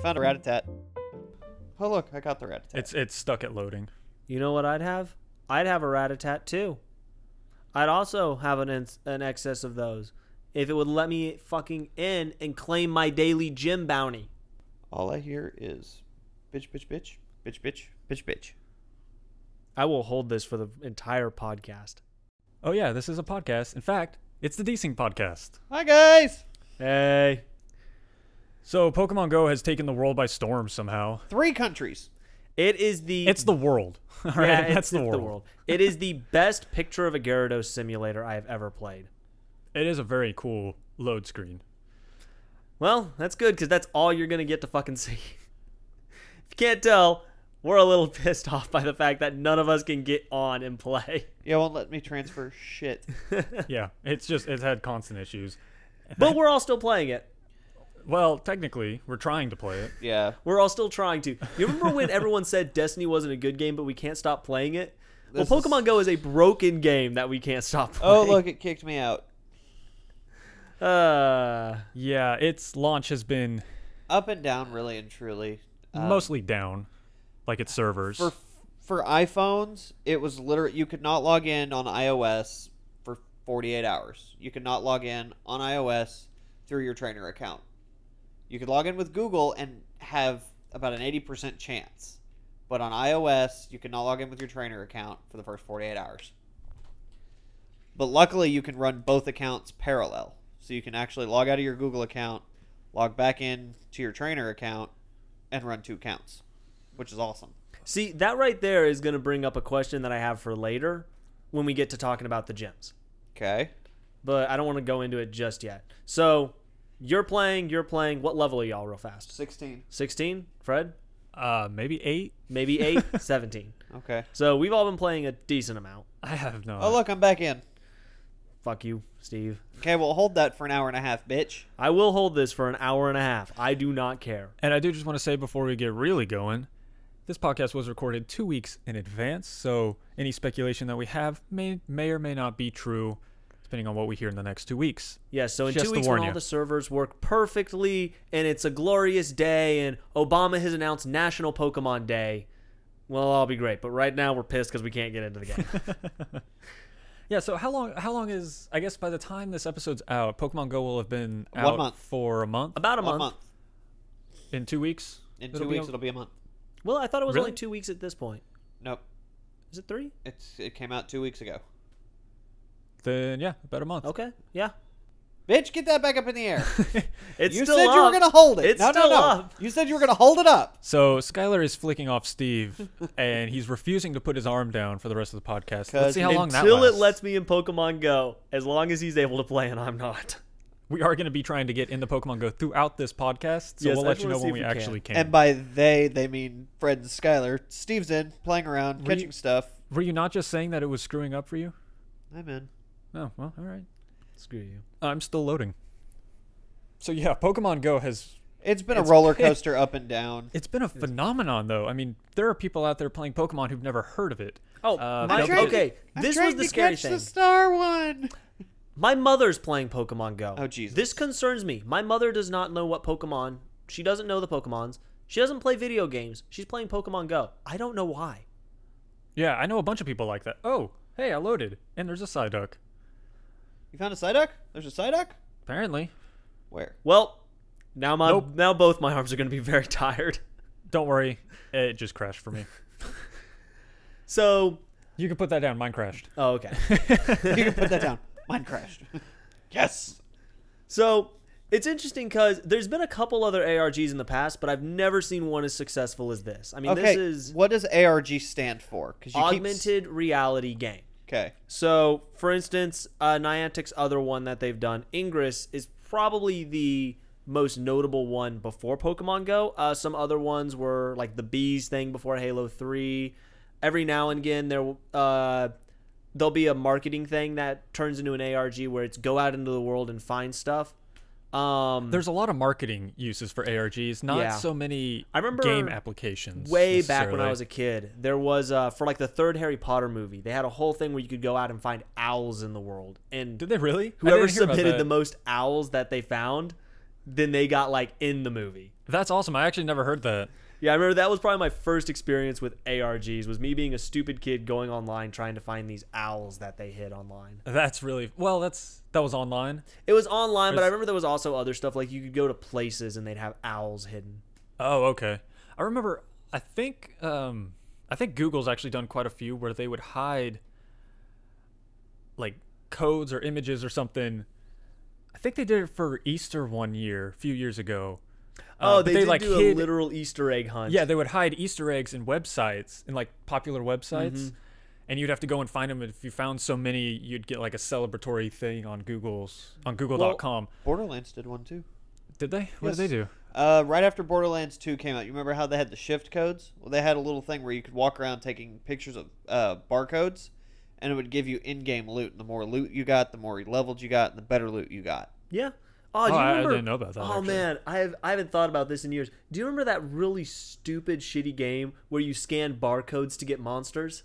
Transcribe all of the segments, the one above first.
found a rat-a-tat. Oh, look, I got the rat-a-tat. It's stuck at loading. You know what I'd have? I'd have a rat-a-tat too. I'd also have an excess of those if it would let me fucking in and claim my daily gym bounty. All I hear is bitch, bitch, bitch, bitch, bitch, bitch, bitch. I will hold this for the entire podcast. Oh yeah, this is a podcast. In fact, it's the Desynced podcast. Hi, guys! Hey. So Pokemon Go has taken the world by storm somehow. 3 countries. It's the world. All right, yeah, that's it's the world. It is the best picture of a Gyarados simulator I have ever played. It is a very cool load screen. Well, that's good because that's all you're going to get to fucking see. If you can't tell, we're a little pissed off by the fact that none of us can get on and play. Yeah, won't let me transfer shit. Yeah, it's had constant issues. But we're all still playing it. Well, technically, we're trying to play it. Yeah. We're all still trying to. You remember when everyone said Destiny wasn't a good game, but we can't stop playing it? Well, Pokemon Go is a broken game that we can't stop playing. Oh, look, it kicked me out. Yeah, its launch has been Up and down, really and truly. mostly down, like its servers. For iPhones, it was literally, you could not log in on iOS for 48 hours. You could not log in on iOS through your trainer account. You could log in with Google and have about an 80% chance. But on iOS, you could not log in with your trainer account for the first 48 hours. But luckily, you can run both accounts parallel. So you can actually log out of your Google account, log back in to your trainer account, and run 2 accounts, which is awesome. See, that right there is going to bring up a question that I have for later when we get to talking about the gyms. Okay. But I don't want to go into it just yet. So, you're playing. What level are y'all real fast? 16. 16? Fred? Maybe 8? Maybe 8? 17. Okay. So, we've all been playing a decent amount. I have no. Oh, look, I'm back in. Fuck you, Steve. Okay, well, hold that for an hour and a half, bitch. I will hold this for an hour and a half. I do not care. And I do just want to say before we get really going, this podcast was recorded 2 weeks in advance, so any speculation that we have may or may not be true, depending on what we hear in the next 2 weeks. Yes, so in Just 2 to weeks warn when you. all the servers work perfectly and it's a glorious day and Obama has announced National Pokemon Day, well, I'll be great. But right now we're pissed because we can't get into the game. Yeah, so how long is, I guess by the time this episode's out, Pokemon Go will have been 1 out month. for a month? About a 1 month. month. In 2 weeks? In 2 weeks, it'll be a month. Well, I thought it was Really? only 2 weeks at this point. Nope. Is it 3? It came out 2 weeks ago. Then, yeah, about a month. Okay, yeah. Bitch, get that back up in the air. It's You still said up. you were going to hold it. It's no, still no, no. up. You said you were going to hold it up. So Skyler is flicking off Steve, and he's refusing to put his arm down for the rest of the podcast. Let's see how long that Until lasts. it lets me in Pokemon Go, as long as he's able to play and I'm not. We are going to be trying to get into Pokemon Go throughout this podcast, so Yes, we'll I let just you wanna know see when if we we actually can. And by they mean Fred and Skyler. Steve's in, playing around, catching stuff. Were you not just saying that it was screwing up for you? I'm in. Oh, well, all right. Screw you. I'm still loading. So yeah, Pokemon Go has... It's been a roller coaster up and down. It's been a phenomenon, though. I mean, there are people out there playing Pokemon who've never heard of it. Oh, okay. This was the scary thing. The star one. My mother's playing Pokemon Go. Oh, Jesus. This concerns me. My mother does not know what Pokemon. She doesn't know the Pokemons. She doesn't play video games. She's playing Pokemon Go. I don't know why. Yeah, I know a bunch of people like that. Oh, hey, I loaded. And there's a Psyduck. You found a Psyduck? There's a Psyduck? Apparently. Where? Well, now Nope. now both my arms are going to be very tired. Don't worry. It just crashed for me. So... You can put that down. Mine crashed. Oh, okay. You can put that down. Mine crashed. Yes. So, it's interesting because there's been a couple other ARGs in the past, but I've never seen one as successful as this. I mean, Okay, this is what does ARG stand for? 'Cause you augmented reality game. Okay. So, for instance, Niantic's other one that they've done, Ingress, is probably the most notable one before Pokemon Go. Some other ones were like the Bees thing before Halo 3. Every now and again, there'll be a marketing thing that turns into an ARG where it's go out into the world and find stuff. There's a lot of marketing uses for ARGs, not Yeah. so many I remember game applications. Way back when I necessarily. was a kid, there was, for like the third Harry Potter movie, they had a whole thing where you could go out and find owls in the world. And Did they really? I whoever didn't hear about submitted that. the most owls that they found, then they got like in the movie. That's awesome. I actually never heard that. Yeah, I remember that was probably my first experience with ARGs, was me being a stupid kid going online trying to find these owls that they hid online. That's really well. That was online. It was online, but I remember there was also other stuff, like you could go to places and they'd have owls hidden. Oh, okay. I remember. I think Google's actually done quite a few where they would hide like codes or images or something. I think they did it for Easter one year, a few years ago. Oh, but they did like do hid, a literal Easter egg hunt. Yeah, they would hide Easter eggs in websites, in like popular websites, Mm-hmm. and you'd have to go and find them. And if you found so many, you'd get like a celebratory thing on Google.com. Borderlands did one too. Did they? What Yes. did they do? Right after Borderlands 2 came out, you remember how they had the shift codes? Well, they had a little thing where you could walk around taking pictures of barcodes, and it would give you in-game loot. And the more loot you got, the more leveled you got, and the better loot you got. Yeah. Oh, do you I remember? didn't know about that. Oh actually. man, I haven't thought about this in years. Do you remember that really stupid, shitty game where you scanned barcodes to get monsters?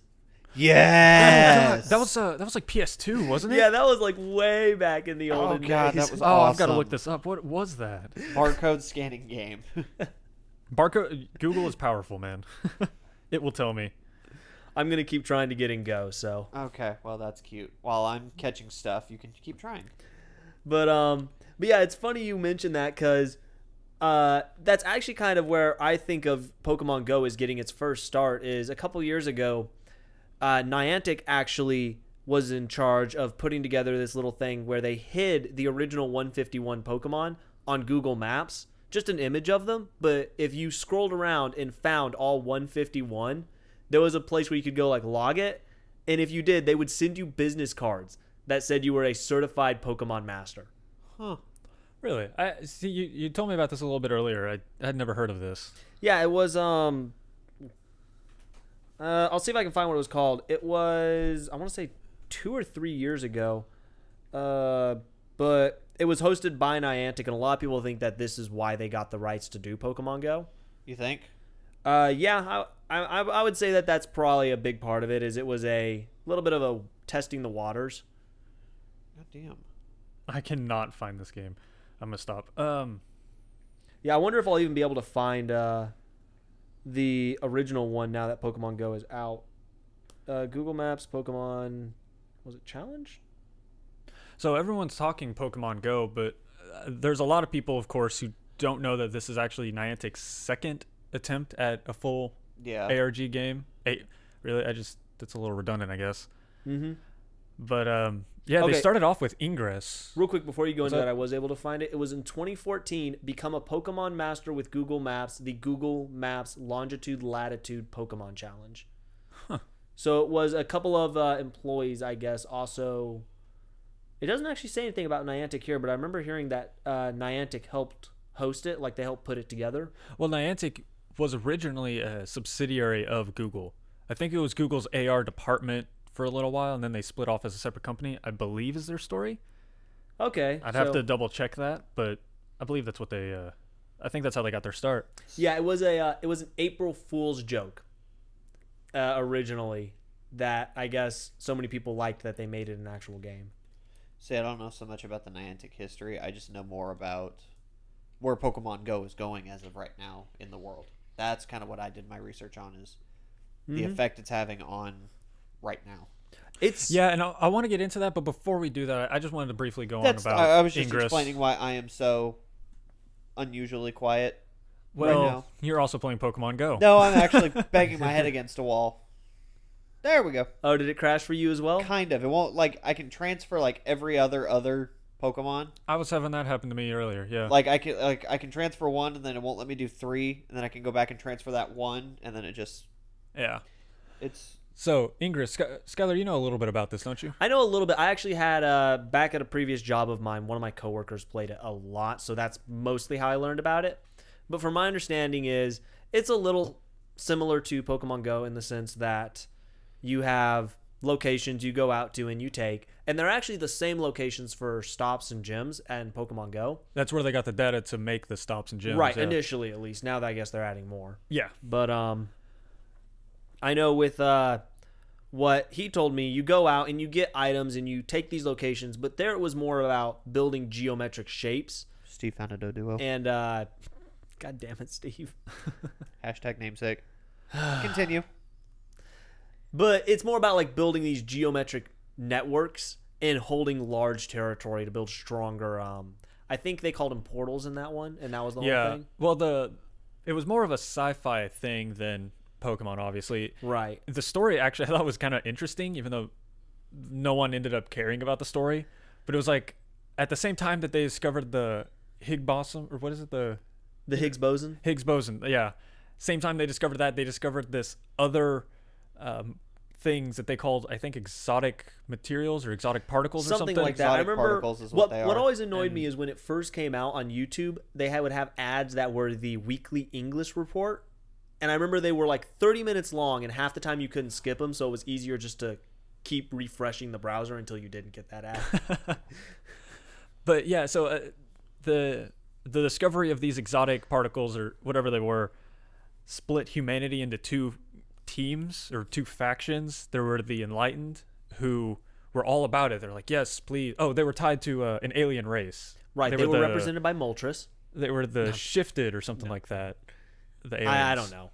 Yes! That was like PS2, wasn't it? Yeah, that was like way back in the Oh, olden God, days. that was Oh, I've got to awesome. look this up. What was that? Barcode scanning game. Barcode. Google is powerful, man. It will tell me. I'm gonna keep trying to get in Go. So, Okay, well, that's cute. While I'm catching stuff, you can keep trying. but yeah, it's funny you mentioned that because that's actually kind of where I think of Pokemon Go is getting its first start. Is a couple years ago, Niantic actually was in charge of putting together this little thing where they hid the original 151 Pokemon on Google Maps, just an image of them. But if you scrolled around and found all 151, there was a place where you could go like log it. And if you did, they would send you business cards that said you were a certified Pokemon master. Huh. Really? I see. You told me about this a little bit earlier. I had never heard of this. Yeah, it was I'll see if I can find what it was called. It was, I want to say 2 or 3 years ago. But it was hosted by Niantic, and a lot of people think that this is why they got the rights to do Pokemon Go. You think? Yeah, I would say that that's probably a big part of it. Is it was a little bit of a testing the waters. God damn. I cannot find this game. I'm gonna stop. Yeah, I wonder if I'll even be able to find the original one now that Pokemon Go is out. Google Maps, Pokemon, was it Challenge? So everyone's talking Pokemon Go, but there's a lot of people, of course, who don't know that this is actually Niantic's second attempt at a full Yeah. ARG game. Really, that's a little redundant, I guess. Mm-hmm. But yeah, Okay. they started off with Ingress. Real quick before you go into up? that, I was able to find it. It was in 2014. Become a Pokemon Master with Google Maps, the Google Maps Longitude Latitude Pokemon Challenge. Huh. So it was a couple of employees, I guess. Also, it doesn't actually say anything about Niantic here, but I remember hearing that Niantic helped host it, like they helped put it together. Well, Niantic was originally a subsidiary of Google. I think it was Google's AR department for a little while, and then they split off as a separate company, I believe is their story. Okay, I'd have to double check that, but I believe that's what they I think that's how they got their start. Yeah, it was an April Fool's joke originally that I guess so many people liked that they made it an actual game. See, I don't know so much about the Niantic history. I just know more about where Pokemon Go is going as of right now in the world. That's kind of what I did my research on, is the effect it's having on right now. It's Yeah, and I want to get into that, but before we do that, I just wanted to briefly go on That's about I was just Ingress. explaining why I am so unusually quiet. Well, right now. you're also playing Pokemon Go. No, I'm actually banging my head against a wall. There we go. Oh, did it crash for you as well? Kind of. It won't, like, I can transfer like every other Pokemon. I was having that happen to me earlier. Yeah. Like I can transfer one, and then it won't let me do 3, and then I can go back and transfer that one, and then it just Yeah. it's So, Ingress, Skyler, you know a little bit about this, don't you? I know a little bit. I actually had back at a previous job of mine, one of my coworkers played it a lot, so that's mostly how I learned about it. But from my understanding is it's a little similar to Pokemon Go in the sense that you have locations you go out to and you take, and they're actually the same locations for stops and gyms and Pokemon Go. That's where they got the data to make the stops and gyms. Right, yeah. initially at least. Now that I guess they're adding more. Yeah. But I know with what he told me, you go out and you get items and you take these locations, but there it was more about building geometric shapes. Steve found a Doduo. And God damn it, Steve. Hashtag namesake. Continue. But it's more about like building these geometric networks and holding large territory to build stronger. I think they called them portals in that one, and that was the whole thing. Well, it was more of a sci-fi thing than Pokemon, obviously. Right. The story actually I thought was kind of interesting, even though no one ended up caring about the story. But it was like at the same time that they discovered the Higgs boson, or what is it? The Higgs boson. Higgs boson. Yeah. Same time they discovered that, they discovered this other things that they called, I think, exotic materials or exotic particles or something like that. I Exotic remember particles is what they what are. always annoyed me is when it first came out on YouTube, they would have ads that were the weekly English report. And I remember they were like 30 minutes long, and half the time you couldn't skip them, so it was easier just to keep refreshing the browser until you didn't get that ad. But yeah, so the discovery of these exotic particles or whatever they were split humanity into two teams or two factions. There were the Enlightened, who were all about it. They're like, yes, please. Oh, they were tied to an alien race. Right. They were represented by Moltres. They were the Shifted or something like that. The aliens. I don't know.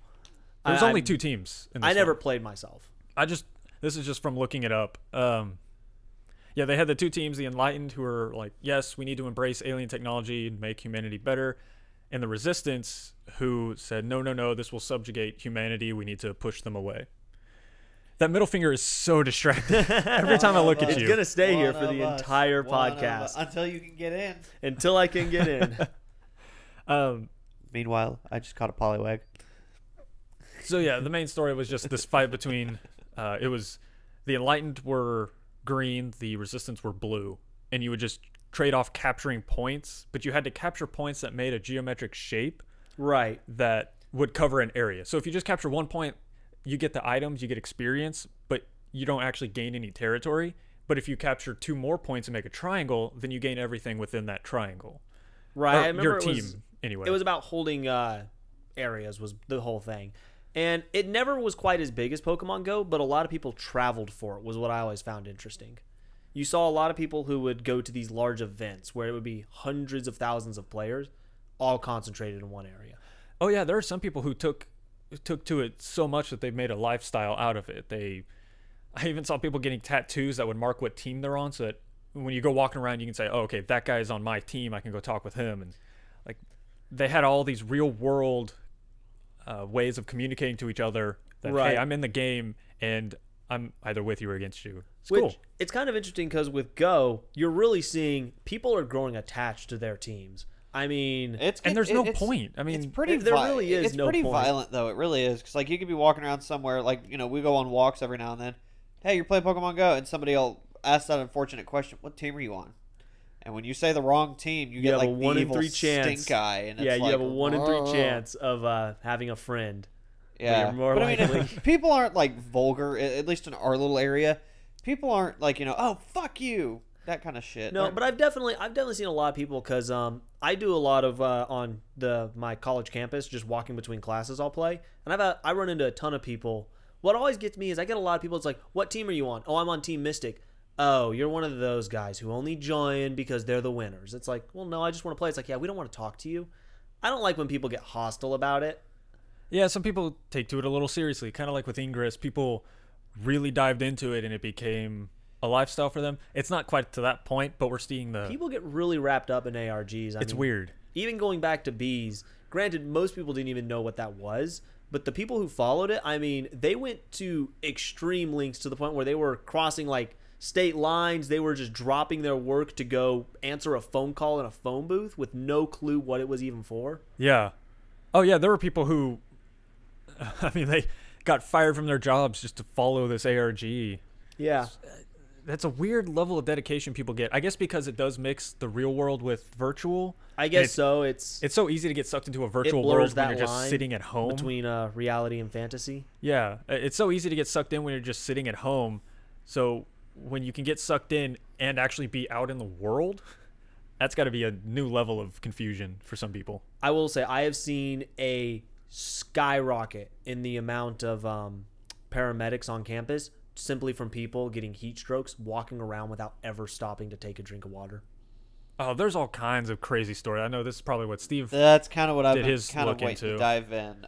There's only two teams in this I never one. played myself. This is just from looking it up. Yeah, they had the two teams, the Enlightened, who were like, yes, we need to embrace alien technology and make humanity better. And the Resistance, who said, no, this will subjugate humanity. We need to push them away. That middle finger is so distracting. Every time I look at you. It's going to stay here for the entire podcast. Until you can get in. Until I can get in. Meanwhile, I just caught a Poliwag. So yeah, the main story was just this fight between, it was, the Enlightened were green, the Resistance were blue. And you would just trade off capturing points, but you had to capture points that made a geometric shape. Right. That would cover an area. So if you just capture 1 point, you get the items, you get experience, but you don't actually gain any territory. But if you capture 2 more points and make a triangle, then you gain everything within that triangle. Right. Or I remember your team, anyway. It was about holding areas was the whole thing. And it never was quite as big as Pokemon Go, but a lot of people traveled for it, was what I always found interesting. You saw a lot of people who would go to these large events where it would be hundreds of thousands of players all concentrated in one area. Oh yeah, there are some people who took to it so much that they've made a lifestyle out of it. I even saw people getting tattoos that would mark what team they're on, so that when you go walking around, you can say, "Oh, okay, that guy is on my team. I can go talk with him." And like, they had all these real world ways of communicating to each other. That Right. Hey, I'm in the game, and I'm either with you or against you. It's Which, cool. it's kind of interesting because with Go, you're really seeing people are growing attached to their teams. I mean, And there's no point. I mean, it's pretty. there really is It's no pretty point. violent, though. It really is, because like you could be walking around somewhere, like we go on walks every now and then. Hey, you're playing Pokemon Go, and somebody will ask that unfortunate question: "What team are you on?" And when you say the wrong team, you get have like a the 1 in evil 3 chance. stink eye. And yeah, it's you like, have a 1 in 3 "Whoa." chance of having a friend. Yeah, you're more but I mean, likely- people aren't like vulgar. At least in our little area, people aren't like oh fuck you, that kind of shit. No, but I've definitely seen a lot of people because I do a lot of on my college campus, just walking between classes. I'll play, and I run into a ton of people. What always gets me is I get a lot of people. It's like, what team are you on? Oh, I'm on Team Mystic. Oh, you're one of those guys who only join because they're the winners. It's like, well, no, I just want to play. It's like, yeah, we don't want to talk to you. I don't like when people get hostile about it. yeah, some people take to it a little seriously, kind of like with Ingress. People really dived into it, and it became a lifestyle for them. It's not quite to that point, but we're seeing People get really wrapped up in ARGs. It's weird. Even going back to bees, granted, most people didn't even know what that was, but the people who followed it, I mean, they went to extreme lengths to the point where they were crossing like state lines. They were just dropping their work to go answer a phone call in a phone booth with no clue what it was even for. Yeah. Oh yeah, there were people who, I mean, they got fired from their jobs just to follow this ARG. Yeah. That's a weird level of dedication people get. I guess because it does mix the real world with virtual. I guess so. It's so easy to get sucked into a virtual blurs world when that you're just line sitting at home. between reality and fantasy. Yeah, it's so easy to get sucked in when you're just sitting at home. So when you can get sucked in and actually be out in the world, that's got to be a new level of confusion for some people. I will say I have seen a skyrocket in the amount of paramedics on campus simply from people getting heat strokes walking around without ever stopping to take a drink of water. Oh, there's all kinds of crazy story. I know this is probably what Steve That's kind of what I've did been his kind of look waiting to into. dive in.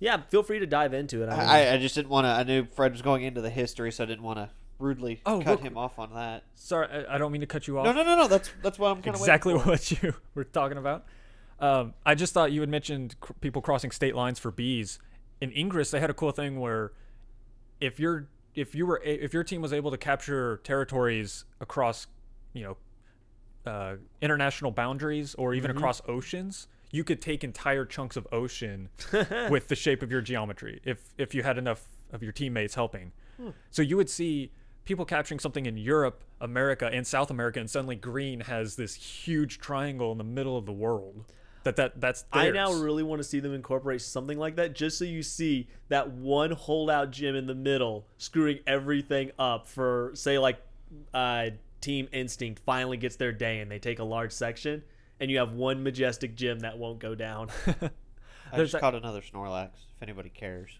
Yeah, feel free to dive into it. I mean, I just didn't want to. I knew Fred was going into the history, so I didn't want to rudely cut look. him off on that. Sorry, I don't mean to cut you off. No. That's what I'm kind of Exactly waiting for. what you were talking about. I just thought you had mentioned people crossing state lines for bees. In Ingress, they had a cool thing where if your team was able to capture territories across, international boundaries or even across oceans, you could take entire chunks of ocean with the shape of your geometry if you had enough of your teammates helping. So you would see people capturing something in Europe, America, and South America, and suddenly green has this huge triangle in the middle of the world. That's theirs. I now really want to see them incorporate something like that, just so you see that one holdout gym in the middle screwing everything up for, say, like Team Instinct finally gets their day and they take a large section, and you have one majestic gym that won't go down. I just caught another Snorlax, if anybody cares.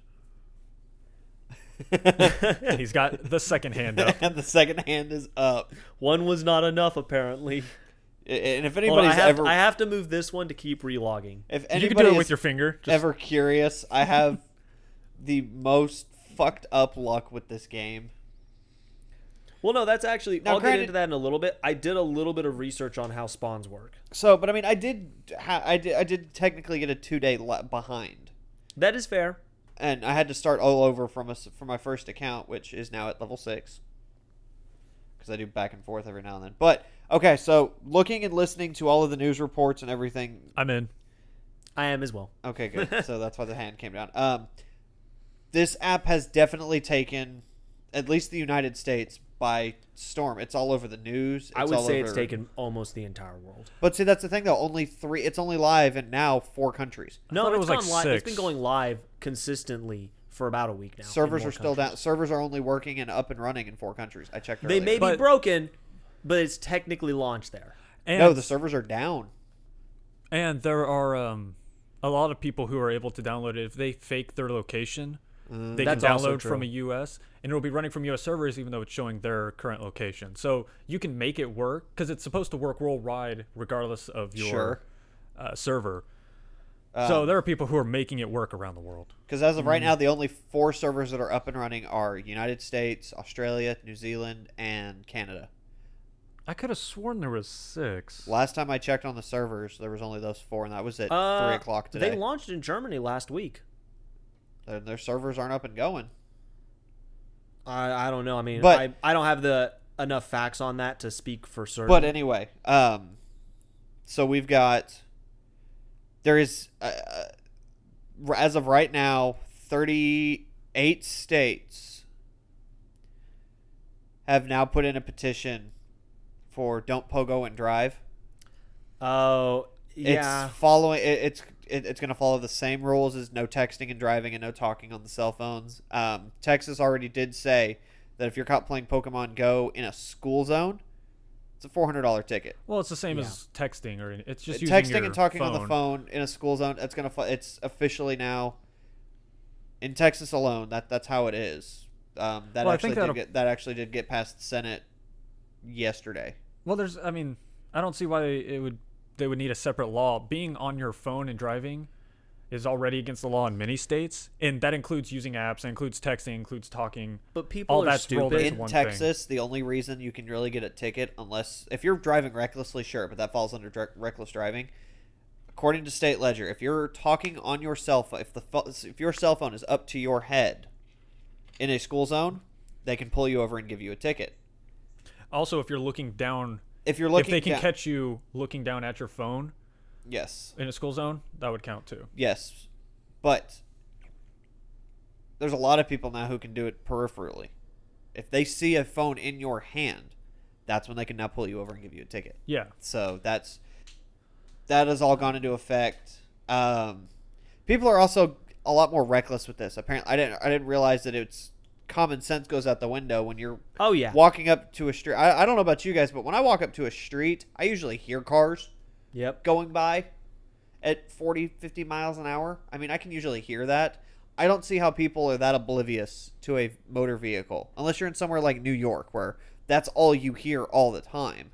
He's got the second hand up. And the second hand is up. One was not enough, apparently. And if Hold on, anybody's I have to move this one to keep relogging. if You can anybody do it is with your finger. Just, ever curious, I have the most fucked up luck with this game. Well, no, that's actually... Now, I'll get granted- into that in a little bit. I did a little bit of research on how spawns work. So, but I mean, I did technically get a 2-day behind, That is fair. and I had to start all over from my first account, which is now at level 6, because I do back and forth every now and then. But okay, so looking and listening to all of the news reports and everything. I'm in. I am as well. Okay, good. So that's why the hand came down. This app has definitely taken at least the United States by storm. It's all over the news. I It's would all say it's over- taken almost the entire world. But see, that's the thing, though. It's only live in now 4 countries. No, thought it it's was like gone live. It's 6. been going live consistently for about a week now. in Servers more are still down. countries. Servers are only working and up and running in 4 countries. I checked They earlier. may be But- broken, but it's technically launched there. And, No, the servers are down. and there are a lot of people who are able to download it. If they fake their location, they can That's also download from true. a US, and it'll be running from US servers even though it's showing their current location. So you can make it work because it's supposed to work worldwide regardless of your Sure. server. So there are people who are making it work around the world. Because as of right now, the only 4 servers that are up and running are United States, Australia, New Zealand, and Canada. I could have sworn there was 6. Last time I checked on the servers, there was only those 4, and that was at 3 o'clock today. They launched in Germany last week. Their servers aren't up and going. I don't know. I mean, But- I don't have enough facts on that to speak for certain. But anyway, so we've got, there is, as of right now, 38 states have now put in a petition for Don't Pogo and Drive. Oh, yeah. It's following. It's going to follow the same rules as no texting and driving and no talking on the cell phones. Texas already did say that if you're caught playing Pokemon Go in a school zone, it's a $400 ticket. Well, it's the same Yeah. as texting, or it's just using Texting your and talking on the phone. phone in a school zone. It's officially now in Texas alone. That's how it is. Well, I think That actually did get past the Senate yesterday. Well, I don't see why they would need a separate law. Being on your phone and driving is already against the law in many states, and that includes using apps, includes texting, includes talking. But people all are that's rolled stupid. into In one Texas, the only reason you can really get a ticket, unless if you're driving recklessly, sure, but that falls under reckless driving. According to State Ledger, if you're talking on your cell phone, if your cell phone is up to your head in a school zone, they can pull you over and give you a ticket. Also, if you're looking down, If you're looking, if they can down- catch you looking down at your phone yes, in a school zone, that would count too. yes, but there's a lot of people now who can do it peripherally. If they see a phone in your hand, that's when they can now pull you over and give you a ticket. Yeah. So that has all gone into effect. People are also a lot more reckless with this. Apparently, I didn't realize that it's common sense goes out the window when you're Oh, yeah. walking up to a street. I don't know about you guys, but when I walk up to a street, I usually hear cars Yep. going by at 40, 50 miles an hour. I mean, I can usually hear that. I don't see how people are that oblivious to a motor vehicle, unless you're in somewhere like New York, where that's all you hear all the time.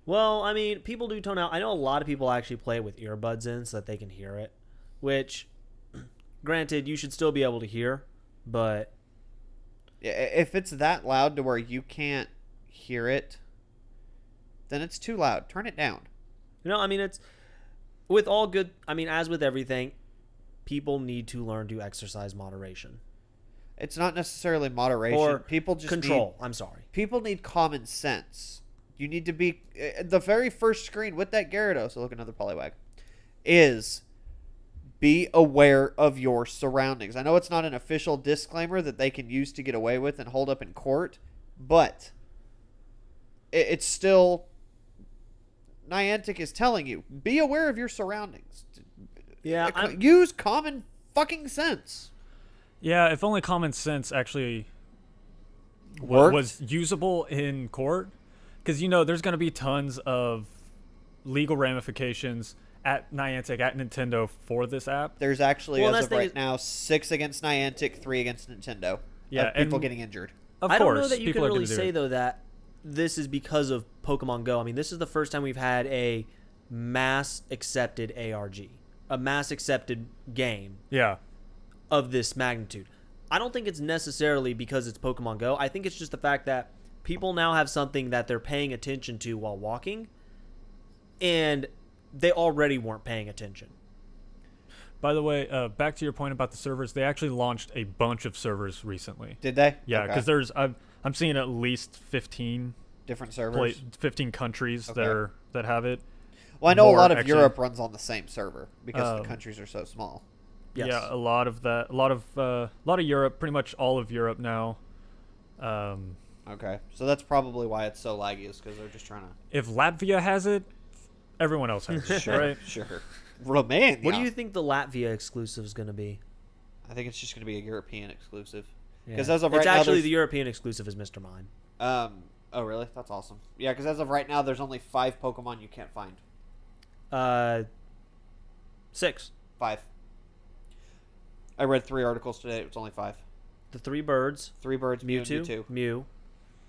Well, I mean, people do tone out. I know a lot of people actually play it with earbuds in so that they can hear it, which, granted, you should still be able to hear, but If it's that loud to where you can't hear it, then it's too loud. Turn it down. I mean, it's with all good. I mean, as with everything, people need to learn to exercise moderation It's not necessarily moderation. or People just control. I'm sorry. People need common sense. You need to be the very first screen with that Gyarados. So look, another Poliwag is be aware of your surroundings. I know it's not an official disclaimer that they can use to get away with and hold up in court, but it's still Niantic is telling you be aware of your surroundings. Yeah, Use common fucking sense. Yeah, if only common sense actually Worked? was usable in court. Because, there's going to be tons of legal ramifications at Niantic, at Nintendo for this app. There's actually, Well, as that's of the right thing now, 6 against Niantic, 3 against Nintendo. Yeah, Of people and- getting injured. Of I course, don't know that you people can are really gonna do say it. though that this is because of Pokemon Go. I mean, this is the first time we've had a mass accepted ARG, a mass accepted game Yeah. of this magnitude. I don't think it's necessarily because it's Pokemon Go. I think it's just the fact that people now have something that they're paying attention to while walking, and they already weren't paying attention. By the way, back to your point about the servers, they actually launched a bunch of servers recently. Did they? Yeah, Okay. because I'm seeing at least 15 different servers. 15 countries Okay. that have it. Well, I know a more lot of actually- Europe runs on the same server because the countries are so small. Yes. Yeah, a lot of that, a lot of Europe, pretty much all of Europe now. Okay, so that's probably why it's so laggy, is because they're just trying If Latvia has it, everyone else has to. it, right? Sure. Romania. What do you think the Latvia exclusive is going to be? I think it's just going to be a European exclusive. Yeah. 'Cause as of it's right now, actually there's- the European exclusive is Mr. Mime. Oh, really? That's awesome. Yeah, because as of right now, there's only 5 Pokemon you can't find. 6. 5. I read 3 articles today. It was only 5. The 3 birds, 3 birds, Mew, and Mewtwo, Mewtwo. Mew.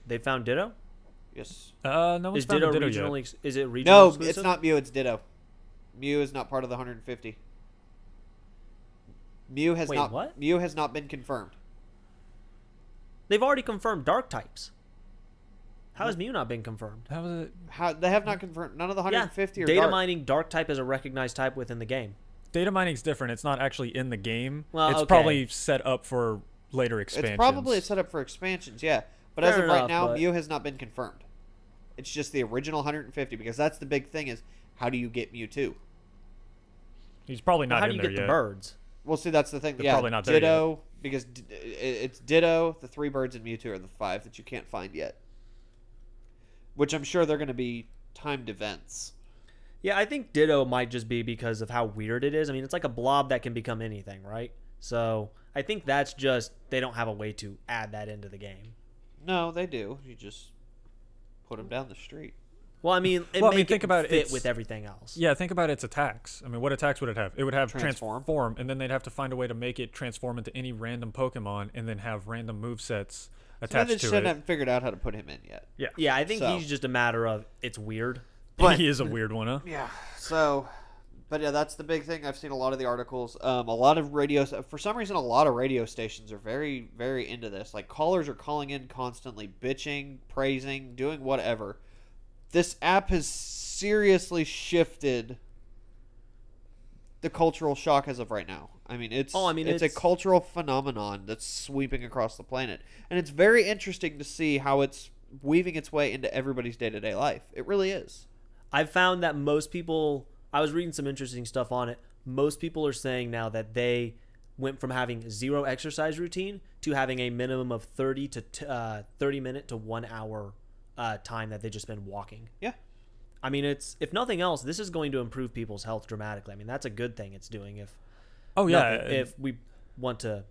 They found Ditto? Yes. No one's Is found Ditto a Ditto regionally? yet. Is it regional No, exclusive? it's not Mew. It's Ditto. Mew is not part of the 150. Mew has Wait, not. what? Mew has not been confirmed. They've already confirmed dark types. How has Mew not been confirmed? How was it? How they have not confirmed? None of the 150 yeah, are data dark. mining dark type is a recognized type within the game. Data mining's different. It's not actually in the game. Well, it's okay. probably set up for later expansions. It's probably set up for expansions, yeah. But as Fair of right enough, now, but- Mew has not been confirmed. It's just the original 150 because that's the big thing: is how do you get Mewtwo? He's probably not How do in you there get yet. the birds? Well, see, that's the thing. They're Yeah, probably not there Ditto because it's Ditto, the 3 birds, and Mewtwo are the 5 that you can't find yet. Which I'm sure they're going to be timed events. Yeah, I think Ditto might just be because of how weird it is. I mean, it's like a blob that can become anything, right? So I think that's just they don't have a way to add that into the game. No, they do. You just put them down the street. Well, I mean, think about it, fit it's- with everything else. Yeah, think about its attacks. I mean, what attacks would it have? It would have Transform. transform, and then they'd have to find a way to make it transform into any random Pokemon, and then have random movesets So they attached just to it. haven't figured out how to put him in yet. Yeah, Yeah, I think So- he's just a matter of it's weird. But- he is a weird one, huh? Yeah. So, but yeah, that's the big thing. I've seen a lot of the articles. A lot of radios. For some reason, a lot of radio stations are very, very into this. Like callers are calling in constantly, bitching, praising, doing whatever. This app has seriously shifted the cultural shock as of right now. I mean, it's it's a cultural phenomenon that's sweeping across the planet, and it's very interesting to see how it's weaving its way into everybody's day-to-day life. It really is. I've found that most people, I was reading some interesting stuff on it. Most people are saying now that they went from having 0 exercise routine to having a minimum of 30 minute to 1 hour time that they just been walking. Yeah. I mean, if nothing else, this is going to improve people's health dramatically. I mean, that's a good thing it's doing if we want to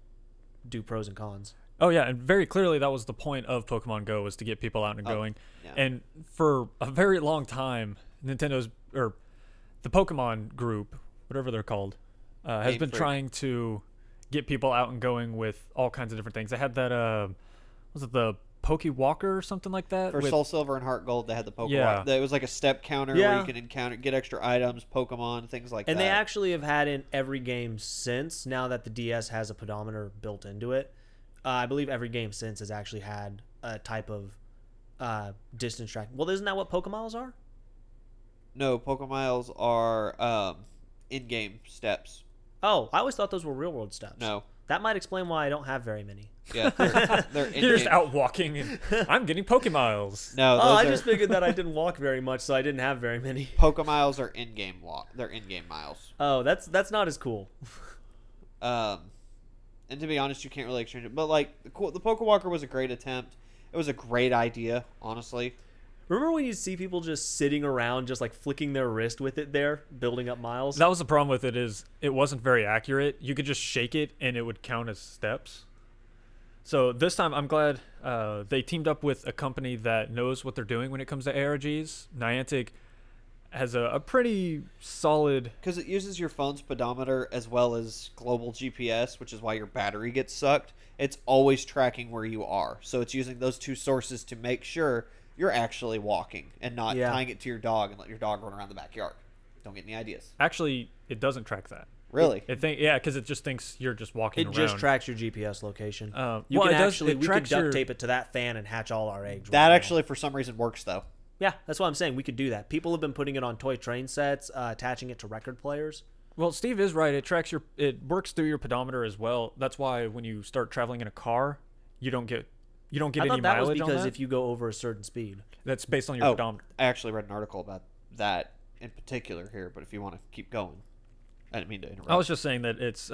do pros and cons. Oh yeah, and very clearly that was the point of Pokemon Go, was to get people out and going. yeah. And for a very long time, Nintendo's or the Pokemon group, whatever they're called, has Game been Freak. trying to get people out and going with all kinds of different things. They had that was it the Walker or something like that. For Soul Silver and Heart Gold, they had the Pokemon. Yeah. It was like a step counter where you can get extra items, Pokemon, things like that. And they actually have had in every game since, now that the DS has a pedometer built into it. I believe every game since has actually had a type of distance tracking. Well, isn't that what Pokemiles are? No, Pokemiles are in-game steps. Oh, I always thought those were real-world steps. No. That might explain why I don't have very many. Yeah, they're in-game. You're just out walking, and I'm getting Pokemiles. No, I just figured that I didn't walk very much, so I didn't have very many. Pokemiles are in-game They're in-game miles. Oh, that's not as cool. And to be honest, you can't really exchange it. But like the Pokewalker was a great attempt. It was a great idea, honestly. Remember when you see people just sitting around, just like flicking their wrist with it there, building up miles? That was the problem with it, is it wasn't very accurate. You could just shake it and it would count as steps. So this time I'm glad they teamed up with a company that knows what they're doing when it comes to ARGs. Niantic has a pretty solid... Because it uses your phone's pedometer as well as global GPS, which is why your battery gets sucked. It's always tracking where you are. So it's using those two sources to make sure you're actually walking and not tying it to your dog and let your dog run around the backyard. Don't get any ideas. Actually, it doesn't track that. Really? Yeah, because it just thinks you're just walking around. It just tracks your GPS location. We could duct tape it to that fan and hatch all our eggs. That actually, for some reason, works, though. Yeah, that's what I'm saying. We could do that. People have been putting it on toy train sets, attaching it to record players. Well, Steve is right. It works through your pedometer as well. That's why when you start traveling in a car, you don't get any mileage on that. I thought that was because if you go over a certain speed. That's based on your pedometer. I actually read an article about that in particular here, but if you want to keep going. I didn't mean to interrupt. I was just saying that it's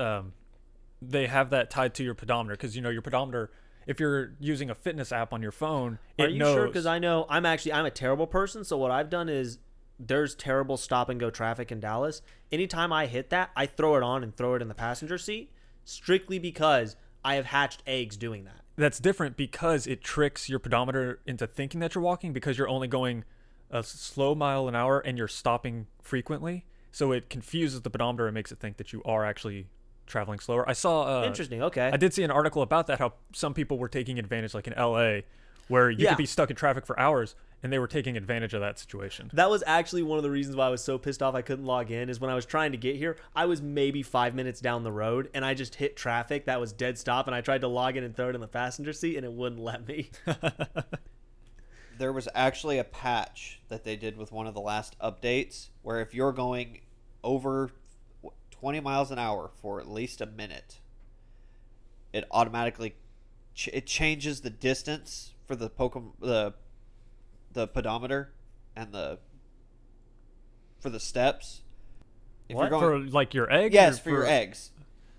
they have that tied to your pedometer, because your pedometer, if you're using a fitness app on your phone, Are you sure? Because I know I'm a terrible person. So what I've done is, there's terrible stop and go traffic in Dallas. Anytime I hit that, I throw it on and throw it in the passenger seat, strictly because I have hatched eggs doing that. That's different because it tricks your pedometer into thinking that you're walking, because you're only going a slow mile an hour and you're stopping frequently. So it confuses the pedometer and makes it think that you are actually traveling slower. I saw... Interesting, okay. I did see an article about that, how some people were taking advantage, like in LA, where you could be stuck in traffic for hours, and they were taking advantage of that situation. That was actually one of the reasons why I was so pissed off I couldn't log in, is when I was trying to get here, I was maybe 5 minutes down the road, and I just hit traffic that was dead stop, and I tried to log in and throw it in the passenger seat, and it wouldn't let me. There was actually a patch that they did with one of the last updates, where if you're going over 20 miles an hour for at least a minute, it automatically it changes the distance for the the pedometer and for the steps. If What? You're going, for like your eggs? yes, for your eggs.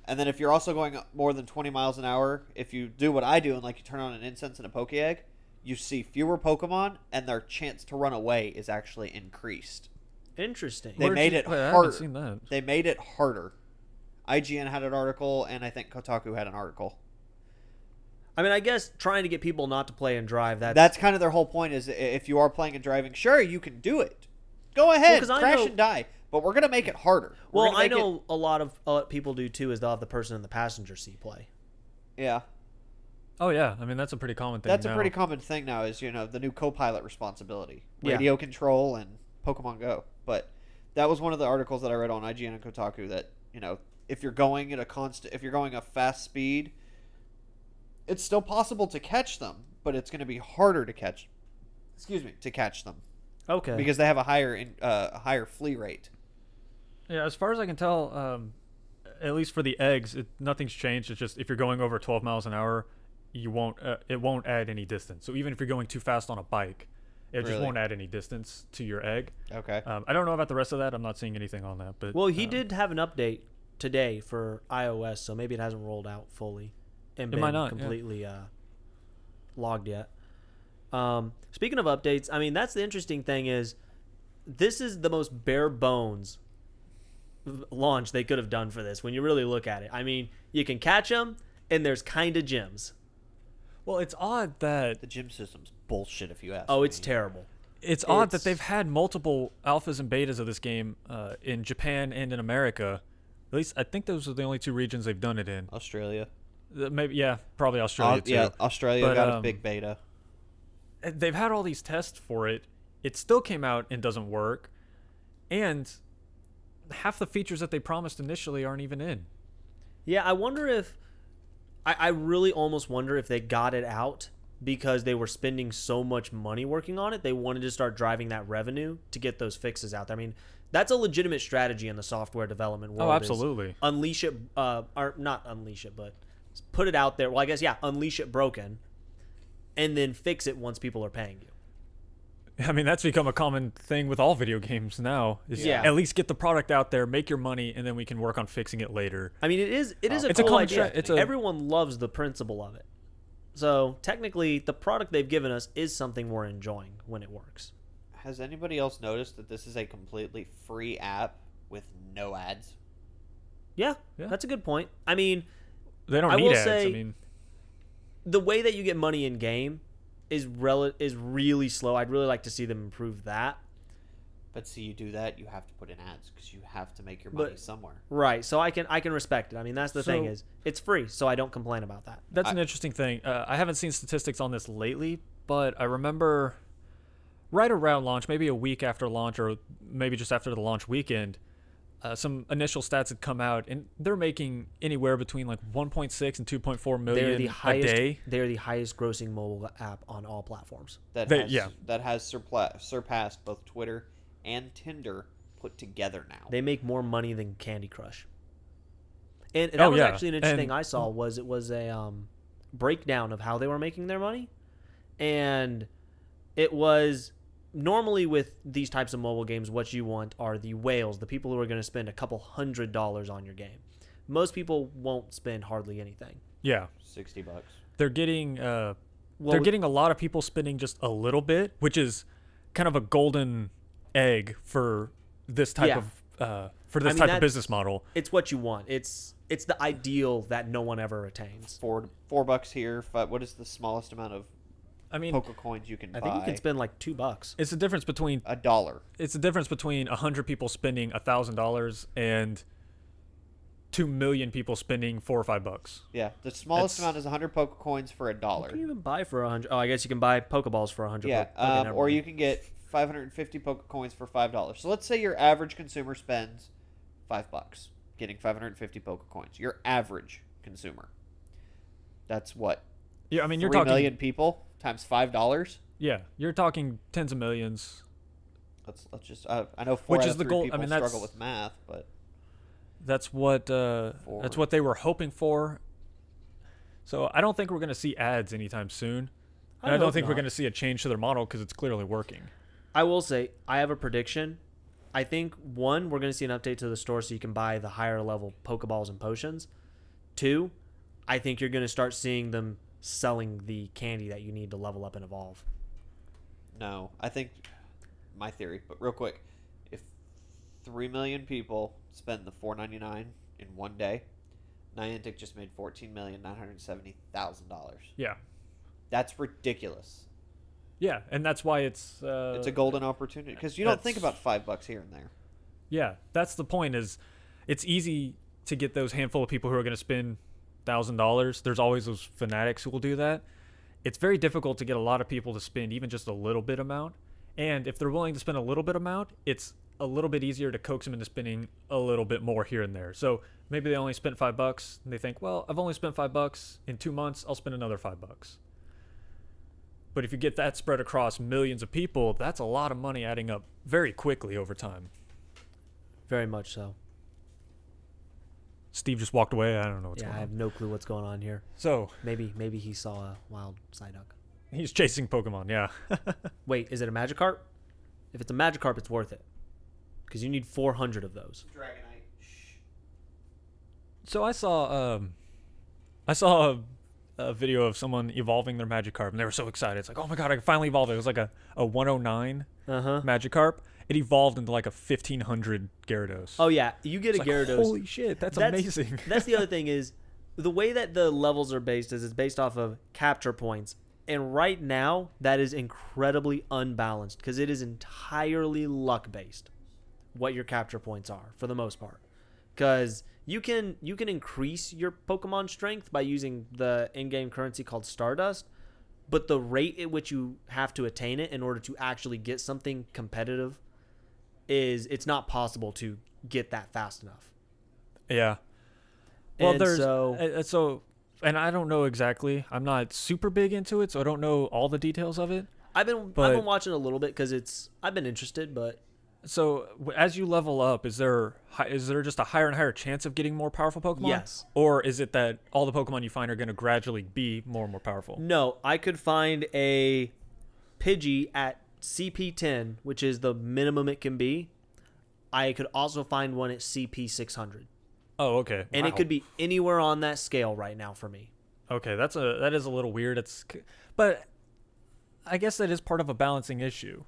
And then if you're also going more than 20 miles an hour, if you do what I do and like you turn on an incense and a poke egg, you see fewer Pokemon and their chance to run away is actually increased. Interesting. They made it I haven't harder. seen that. They made it harder. IGN had an article, and I think Kotaku had an article. I mean, I guess trying to get people not to play and drive, that's kind of their whole point, is if you are playing and driving, sure, you can do it. Go ahead, crash and die. But we're going to make it harder. Well, I know a lot of people do, too, is they'll have the person in the passenger seat play. Yeah. Oh, yeah. I mean, that's a pretty common thing That's now. a pretty common thing now, is, the new co-pilot responsibility. Radio control and Pokemon Go. But that was one of the articles that I read on IGN and Kotaku that, if you're going at if you're going a fast speed, it's still possible to catch them, but it's going to be harder to catch them. Okay. Because they have a higher flee rate. Yeah, as far as I can tell, at least for the eggs, nothing's changed. It's just if you're going over 12 miles an hour, it won't add any distance. So even if you're going too fast on a bike, it just won't add any distance to your egg. Okay. I don't know about the rest of that. I'm not seeing anything on that. But he did have an update today for iOS, so maybe it hasn't rolled out fully and been completely logged yet. Speaking of updates, I mean, that's the interesting thing, is this is the most bare bones launch they could have done for this when you really look at it. I mean, you can catch them, and there's kind of gyms. Well, it's odd that the gym system's bullshit, if you ask me. It's terrible. It's odd that they've had multiple alphas and betas of this game in Japan and in America. At least I think those are the only two regions they've done it in. Australia. Maybe, yeah, probably Australia too. Yeah, Australia got a big beta. they've had all these tests for it. It still came out and doesn't work. And half the features that they promised initially aren't even in. Yeah, I wonder if I really almost wonder if they got it out because they were spending so much money working on it. They wanted to start driving that revenue to get those fixes out there. I mean, that's a legitimate strategy in the software development world. Oh, absolutely. Unleash it, or not unleash it, but put it out there. Well, I guess, yeah, unleash it broken and then fix it once people are paying you. I mean, that's become a common thing with all video games now. Is Yeah. At least get the product out there, make your money, and then we can work on fixing it later. I mean, it is a It's a cool common idea. Everyone loves the principle of it. So technically, the product they've given us is something we're enjoying when it works. Has anybody else noticed that this is a completely free app with no ads? Yeah, Yeah. that's a good point. I mean, They don't I need will ads. say- I mean, the way that you get money in game is really slow. I'd really like to see them improve that. But see, you do that, you have to put in ads because you have to make your money But- somewhere. Right. So I can respect it. I mean, that's the thing So- is it's free, so I don't complain about that. that's an interesting thing. I haven't seen statistics on this lately, but I remember right around launch, maybe a week after launch or maybe just after the launch weekend, some initial stats had come out, and they're making anywhere between like 1.6 and 2.4 million They're the a highest. day. They're the highest grossing mobile app on all platforms. That has surpassed both Twitter and Tinder put together now. They make more money than Candy Crush. And that was actually an interesting thing I saw. It was a breakdown of how they were making their money, and it was normally with these types of mobile games, what you want are the whales, the people who are going to spend a couple $100s on your game. Most people won't spend hardly anything. Yeah, $60. they're getting a lot of people spending just a little bit, which is kind of a golden egg for this type of type of business model. It's what you want. It's the ideal that no one ever attains. $4 here. What is the smallest amount of Poke coins you can buy? I think you can spend like $2. It's the difference between $1. It's the difference between 100 people spending $1,000 and 2 million people spending $4 or $5. Yeah, the smallest amount is 100 Poke coins for $1. You can even buy for 100. Oh, I guess you can buy Pokeballs for 100. Yeah, Okay, or you can get 550 Poke coins for $5. So let's say your average consumer spends $5, getting 550 Poke coins. Your average consumer. That's what? Yeah, I mean, you're 3 talking million people times $5. Yeah, you're talking tens of millions. Let's just. I know Which four is out the of three goal. people I mean, struggle with math, but that's what they were hoping for. So I don't think we're going to see ads anytime soon. And I don't think we're going to see a change to their model because it's clearly working. I will say, I have a prediction. I think, one, we're going to see an update to the store so you can buy the higher level Pokeballs and potions. Two, I think you're going to start seeing them selling the candy that you need to level up and evolve. no. I think my theory, but real quick, if 3 million people spend the $4.99 in one day, Niantic just made $14,970,000. Yeah. That's ridiculous. Yeah, and that's why it's It's a golden opportunity because you don't think about $5 here and there. Yeah, that's the point. Is it's easy to get those handful of people who are going to spend $1,000. There's always those fanatics who will do that. It's very difficult to get a lot of people to spend even just a little bit amount. And if they're willing to spend a little bit amount, it's a little bit easier to coax them into spending a little bit more here and there. So maybe they only spent $5 and they think, well, I've only spent $5 in 2 months. I'll spend another $5. But if you get that spread across millions of people, that's a lot of money adding up very quickly over time. Very much so. Steve just walked away. I don't know what's Yeah, going I have on. no clue what's going on here. So Maybe he saw a wild Psyduck. he's chasing Pokemon, yeah. Wait, is it a Magikarp? If it's a Magikarp, it's worth it. Because you need 400 of those. Dragonite. Shh. So I saw a video of someone evolving their Magikarp, and they were so excited. It's like, oh my god, I can finally evolve it. It was like a 109 Magikarp. It evolved into like a 1500 Gyarados. Oh yeah, you get It's a like, Gyarados. holy shit, that's amazing. That's the other thing is the way that the levels are based is it's based off of capture points. And right now, that is incredibly unbalanced because it is entirely luck based what your capture points are for the most part. Because you can increase your Pokemon strength by using the in-game currency called Stardust, but the rate at which you have to attain it in order to actually get something competitive it's not possible to get that fast enough. Yeah. Well, And so, and I don't know exactly. I'm not super big into it, so I don't know all the details of it. I've been watching a little bit because I've been interested, but so as you level up, is there just a higher and higher chance of getting more powerful Pokemon? Yes. Or is it that all the Pokemon you find are going to gradually be more and more powerful? no, I could find a Pidgey at CP10, which is the minimum it can be. I could also find one at CP600. Oh, okay. And Wow. it could be anywhere on that scale right now for me. Okay, that is a little weird. But I guess that is part of a balancing issue.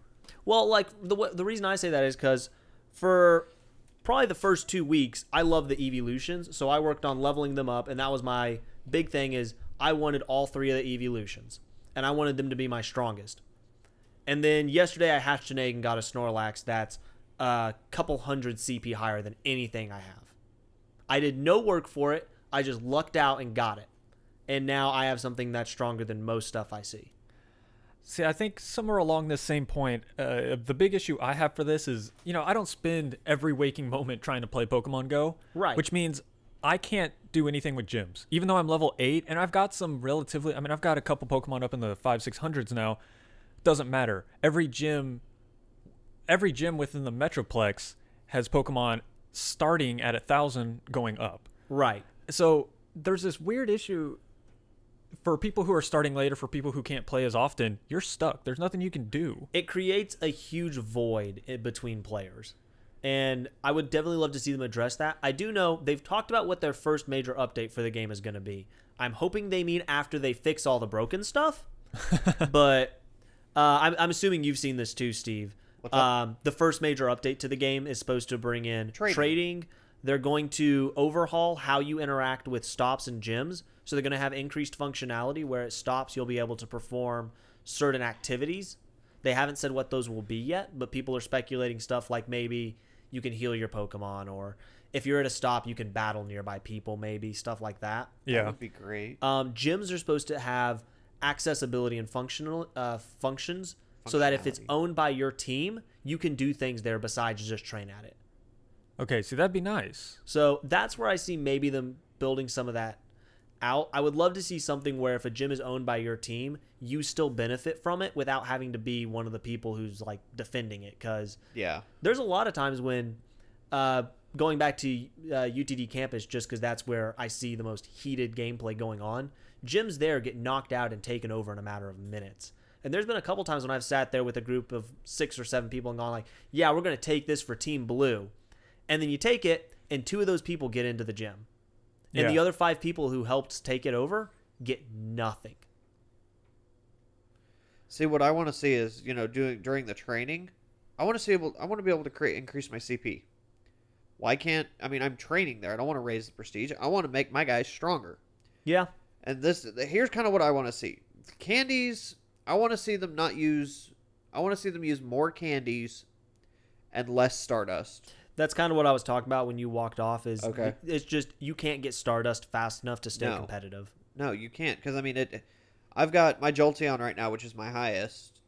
Well, like the reason I say that is because for probably the first 2 weeks, I love the evolutions, so I worked on leveling them up, and that was my big thing. Is I wanted all 3 of the evolutions, and I wanted them to be my strongest. And then yesterday, I hatched an egg and got a Snorlax that's a couple hundred CP higher than anything I have. I did no work for it. I just lucked out and got it, and now I have something that's stronger than most stuff I see. See, I think somewhere along this same point, the big issue I have for this is, I don't spend every waking moment trying to play Pokemon Go. Right. Which means I can't do anything with gyms. Even though I'm level 8, and I've got some I've got a couple Pokemon up in the 500-600s now. Doesn't matter. Every gym within the Metroplex has Pokemon starting at 1,000 going up. Right. So there's this weird issue for people who are starting later, for people who can't play as often. You're stuck. There's nothing you can do. It creates a huge void between players, and I would definitely love to see them address that. I do know they've talked about what their first major update for the game is going to be. I'm hoping they mean after they fix all the broken stuff, but I'm assuming you've seen this too, Steve. What's up? The first major update to the game is supposed to bring in Trading. They're going to overhaul how you interact with stops and gyms. So they're going to have increased functionality where at stops you'll be able to perform certain activities. They haven't said what those will be yet, but people are speculating stuff like maybe you can heal your Pokemon, or if you're at a stop, you can battle nearby people, maybe stuff like that. Yeah. That would be great. Gyms are supposed to have accessibility and functions so that if it's Functionality. owned by your team, you can do things there besides just train at it. Okay, see, that'd be nice. So that's where I see maybe them building some of that out. I would love to see something where if a gym is owned by your team, you still benefit from it without having to be one of the people who's like defending it. Because Yeah. there's a lot of times when going back to UTD campus, just because that's where I see the most heated gameplay going on, gyms there get knocked out and taken over in a matter of minutes. And there's been a couple times when I've sat there with a group of 6 or 7 people and gone like, yeah, we're going to take this for Team Blue. And then you take it, and 2 of those people get into the gym. And the other 5 people who helped take it over get nothing. See, what I want to see is, during the training, I want to be able to increase my CP. Why can't, I'm training there. I don't want to raise the prestige. I want to make my guys stronger. Yeah. And here's kind of what I want to see. Candies, I want to see them use more candies and less Stardust. That's kind of what I was talking about when you walked off. Okay. It's just you can't get Stardust fast enough to stay No. competitive. No, you can't, because I've got my Jolteon right now, which is my highest.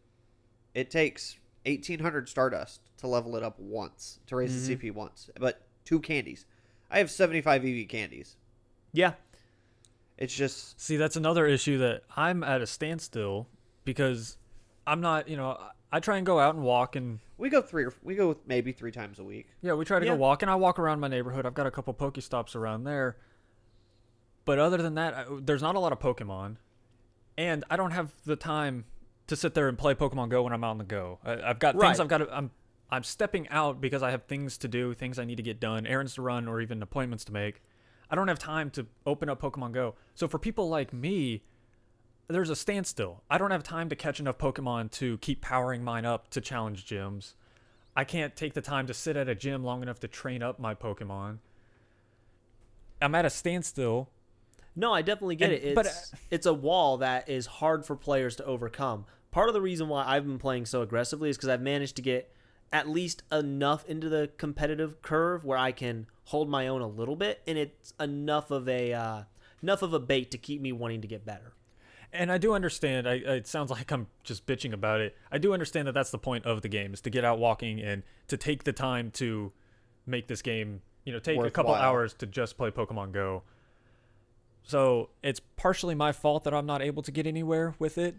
It takes 1,800 Stardust to level it up once, to raise the CP once, but 2 candies. I have 75 EV candies. Yeah. It's just See, that's another issue that I'm at a standstill because I'm not, I try and go out and walk, and we go maybe 3 times a week. yeah, we try to go walk, and I walk around my neighborhood. I've got a couple Pokestops around there. But other than that, there's not a lot of Pokemon, and I don't have the time to sit there and play Pokemon Go when I'm out on the go. I've got things I've got to, I'm stepping out because I have things to do, things I need to get done, errands to run, or even appointments to make. I don't have time to open up Pokemon Go. So for people like me, there's a standstill. I don't have time to catch enough Pokemon to keep powering mine up to challenge gyms. I can't take the time to sit at a gym long enough to train up my Pokemon. I'm at a standstill. No, I definitely get it. It's a wall that is hard for players to overcome. Part of the reason why I've been playing so aggressively is because I've managed to get at least enough into the competitive curve where I can hold my own a little bit, and it's enough of a bait to keep me wanting to get better. And I do understand. It sounds like I'm just bitching about it. I do understand that that's the point of the game, is to get out walking and to take the time to make this game, take a couple Worthwhile. hours to just play Pokemon Go. So it's partially my fault that I'm not able to get anywhere with it.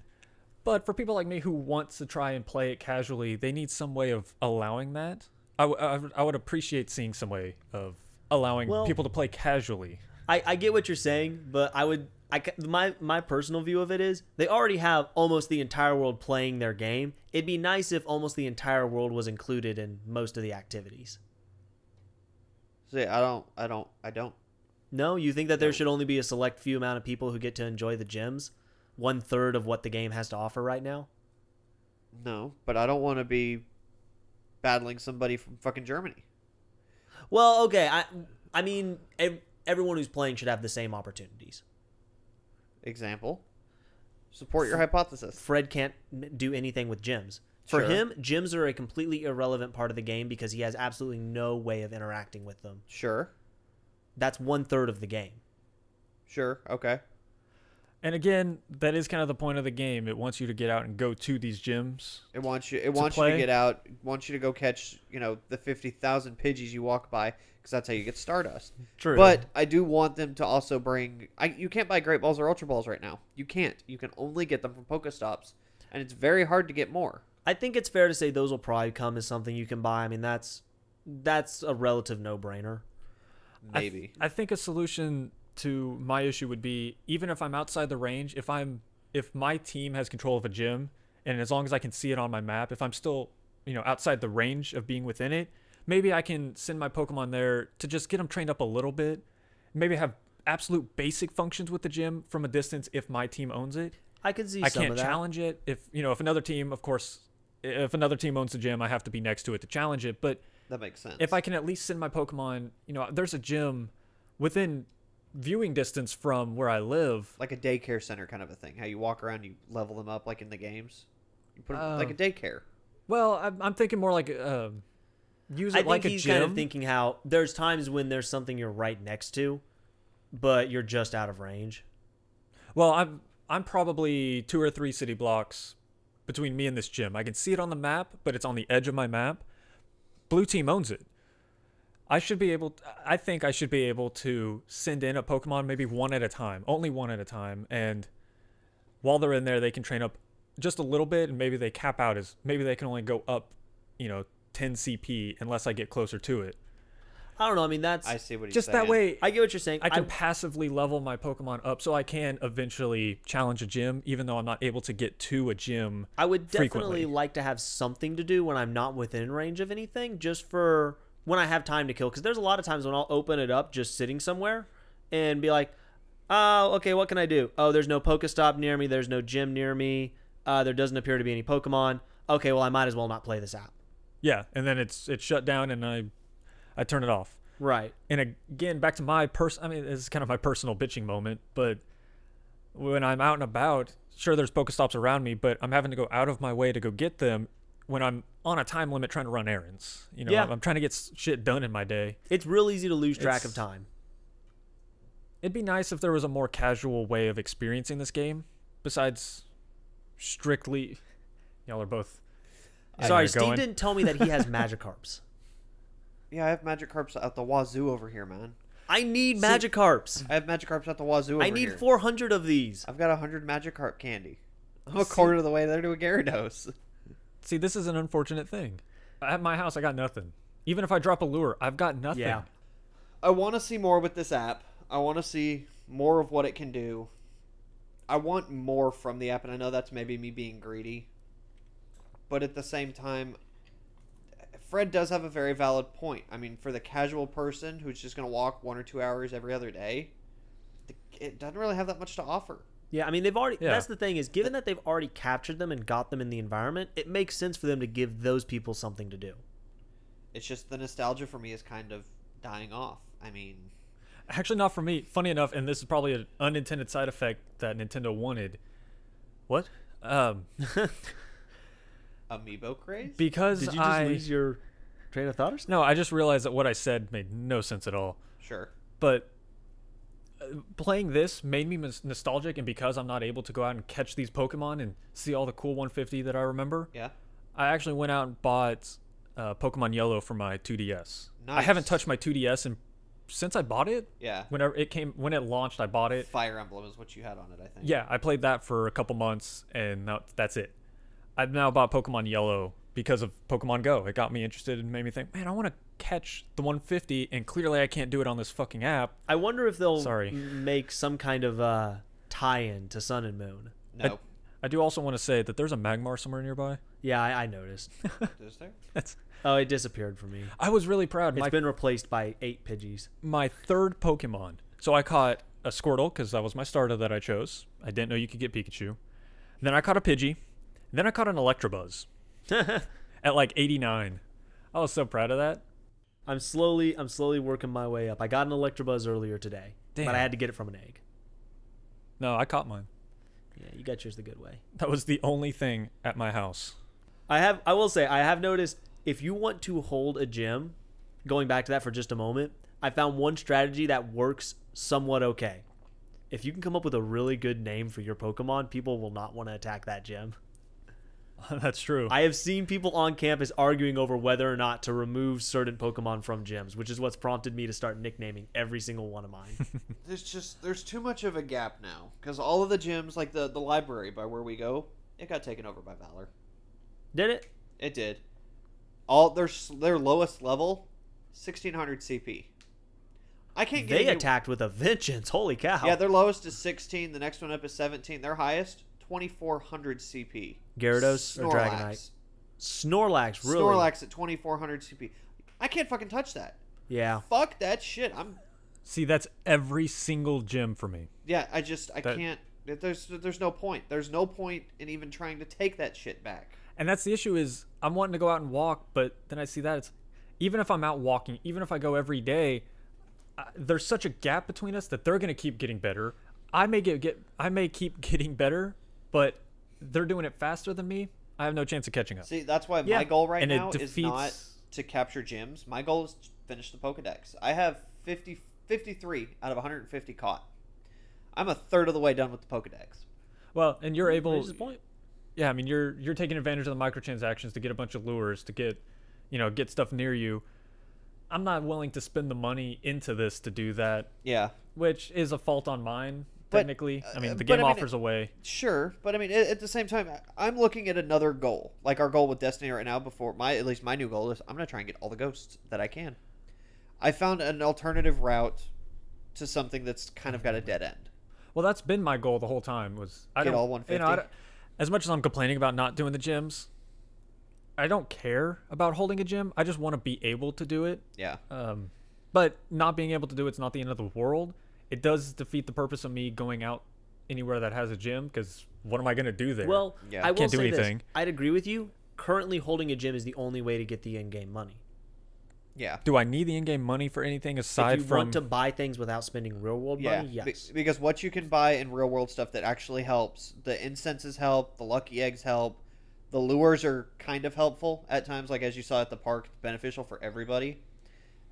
But for people like me who want to try and play it casually, they need some way of allowing that. I would appreciate seeing some way of allowing people to play casually. I get what you're saying, but my personal view of it is they already have almost the entire world playing their game. It'd be nice if almost the entire world was included in most of the activities. See, I don't. No, you think that there should only be a select few amount of people who get to enjoy the gyms? 1/3 of what the game has to offer right now? No, but I don't want to be battling somebody from fucking Germany. Well, okay. I mean, everyone who's playing should have the same opportunities. Example. Support your hypothesis. Fred can't do anything with gyms. For Sure. him, gyms are a completely irrelevant part of the game because he has absolutely no way of interacting with them. Sure. That's 1/3 of the game. Sure. Okay. And again, that is kind of the point of the game. It wants you to get out and go to these gyms. It wants you to get out. It wants you to go catch, the 50,000 Pidgeys you walk by, because that's how you get Stardust. True. But I do want them to also bring. You can't buy Great Balls or Ultra Balls right now. You can't. You can only get them from Pokestops, and it's very hard to get more. I think it's fair to say those will probably come as something you can buy. I mean, that's a relative no-brainer. Maybe. I think a solution to my issue would be, even if I'm outside the range, if my team has control of a gym, and as long as I can see it on my map, if I'm still outside the range of being within it, maybe I can send my Pokemon there to just get them trained up a little bit, maybe have absolute basic functions with the gym from a distance if my team owns it. I could see I some can't of that. challenge it. If another team, of course, if another team owns the gym, I have to be next to it to challenge it. But That makes sense. if I can at least send my Pokemon, there's a gym within viewing distance from where I live. Like a daycare center kind of a thing. How you walk around, you level them up like in the games. You put them like a daycare. Well, I'm thinking more like use it I think like a he's gym. kind of thinking how there's times when there's something you're right next to, but you're just out of range. Well, I'm probably 2 or 3 city blocks between me and this gym. I can see it on the map, but it's on the edge of my map. Blue team owns it. I think I should be able to send in a Pokemon maybe one at a time, only one at a time, and while they're in there, they can train up just a little bit, and maybe they cap out as maybe they can only go up, 10 CP unless I get closer to it. I don't know. I mean, I see what he's Just saying. that way, I get what you're saying. I can passively level my Pokemon up so I can eventually challenge a gym, even though I'm not able to get to a gym. I would definitely frequently. like to have something to do when I'm not within range of anything, just for when I have time to kill. Because there's a lot of times when I'll open it up just sitting somewhere and be like, oh, okay, what can I do? Oh, there's no Pokestop near me. There's no gym near me. There doesn't appear to be any Pokemon. Okay, well, I might as well not play this app. Yeah, and then it's shut down and I turn it off. Right. And again, back to my this is kind of my personal bitching moment, but when I'm out and about, sure, there's Pokestops around me, but I'm having to go out of my way to go get them when I'm on a time limit trying to run errands. Yeah. I'm trying to get shit done in my day. It's real easy to lose track of time. It'd be nice if there was a more casual way of experiencing this game besides strictly. Y'all are both. Sorry, Steve going. didn't tell me that he has Magikarps. Yeah, I have Magikarps out the wazoo over here, man. I need Magikarps. I have Magikarps out the wazoo over I here. need 400 of these. I've got 100 Magikarp candy. I'm a quarter of the way there to a Gyarados. See, this is an unfortunate thing. At my house, I got nothing. Even if I drop a lure, I've got nothing. Yeah. I want to see more with this app. I want to see more of what it can do. I want more from the app, and I know that's maybe me being greedy. But at the same time, Fred does have a very valid point. I mean, for the casual person who's just going to walk 1 or 2 hours every other day, it doesn't really have that much to offer. Yeah, I mean, they've already... Yeah. That's the thing is, given that they've already captured them and got them in the environment, it makes sense for them to give those people something to do. It's just the nostalgia for me is kind of dying off. I mean... Actually, not for me. Funny enough, and this is probably an unintended side effect that Nintendo wanted. What? Amiibo craze? Because Did you just lose your train of thought or something? No, I just realized that what I said made no sense at all. Sure. But playing this made me nostalgic, and because I'm not able to go out and catch these Pokemon and see all the cool 150 that I remember, Yeah. I actually went out and bought Pokemon Yellow for my 2DS. I Nice. haven't touched my 2DS since I bought it. Yeah. When it launched, I bought it. Fire Emblem is what you had on it, I think. Yeah, I played that for a couple months, and now that's it. I've now bought Pokemon Yellow because of Pokemon Go. It got me interested and made me think, man, I want to catch the 150, and clearly I can't do it on this fucking app. I wonder if they'll Sorry. make some kind of tie-in to Sun and Moon. No. I do also want to say that there's a Magmar somewhere nearby. Yeah, I noticed. Is there? Oh, it disappeared from me. I was really proud. It's been replaced by 8 Pidgeys. My third Pokemon. So I caught a Squirtle because that was my starter that I chose. I didn't know you could get Pikachu. Then I caught a Pidgey. Then I caught an Electabuzz at like 89. I was so proud of that. I'm slowly working my way up. I got an Electabuzz earlier today, Damn. but I had to get it from an egg. No, I caught mine. Yeah, you got yours the good way. That was the only thing at my house. I will say I have noticed if you want to hold a gym, going back to that for just a moment, I found one strategy that works somewhat okay. If you can come up with a really good name for your Pokemon, people will not want to attack that gym. That's true. I have seen people on campus arguing over whether or not to remove certain Pokemon from gyms, which is what's prompted me to start nicknaming every single one of mine. There's too much of a gap now because all of the gyms, like the library by where we go, it got taken over by Valor. Did it? It did. All their lowest level, 1600 CP. I can't get They any- attacked with a vengeance. Holy cow. Yeah, their lowest is 16. The next one up is 17. Their highest, 2400 CP. Gyarados or Dragonite? Snorlax, really? Snorlax at 2400 CP. I can't fucking touch that. Yeah. Fuck that shit. See, that's every single gym for me. Yeah, I can't. There's no point. There's no point in even trying to take that shit back. And that's the issue is I'm wanting to go out and walk, but then I see that it's even if I'm out walking, even if I go every day, there's such a gap between us that they're going to keep getting better. I may keep getting better, but they're doing it faster than me. I have no chance of catching up. See, that's why Yeah, my goal right and it now is defeats- not to capture gyms. My goal is to finish the Pokedex. I have 53 out of 150 caught. I'm a third of the way done with the Pokedex. Well, and you're able. There's the point. Yeah, I mean you're taking advantage of the microtransactions to get a bunch of lures to get stuff near you. I'm not willing to spend the money into this to do that, Yeah. which is a fault on mine. But, Technically, I mean the but game I mean, offers a way. Sure, but I mean, at the same time, I'm looking at another goal. Like our goal with Destiny right now, at least my new goal is I'm going to try and get all the ghosts that I can. I found an alternative route to something that's kind of got a dead end. Well, that's been my goal the whole time. Was I Get don't all 150? I don't- as much as I'm complaining about not doing the gyms, I don't care about holding a gym. I just want to be able to do it. Yeah. But not being able to do it's not the end of the world. It does defeat the purpose of me going out anywhere that has a gym because what am I going to do there? Well, Yeah. I will Can't do say anything. this. I'd agree with you. Currently, holding a gym is the only way to get the in-game money. Yeah. do I need the in-game money for anything aside If you from want to buy things without spending real-world Yeah. money, yes. Because what you can buy in real world stuff that actually helps, the incenses help, the lucky eggs help, the lures are kind of helpful at times, like as you saw at the park, beneficial for everybody.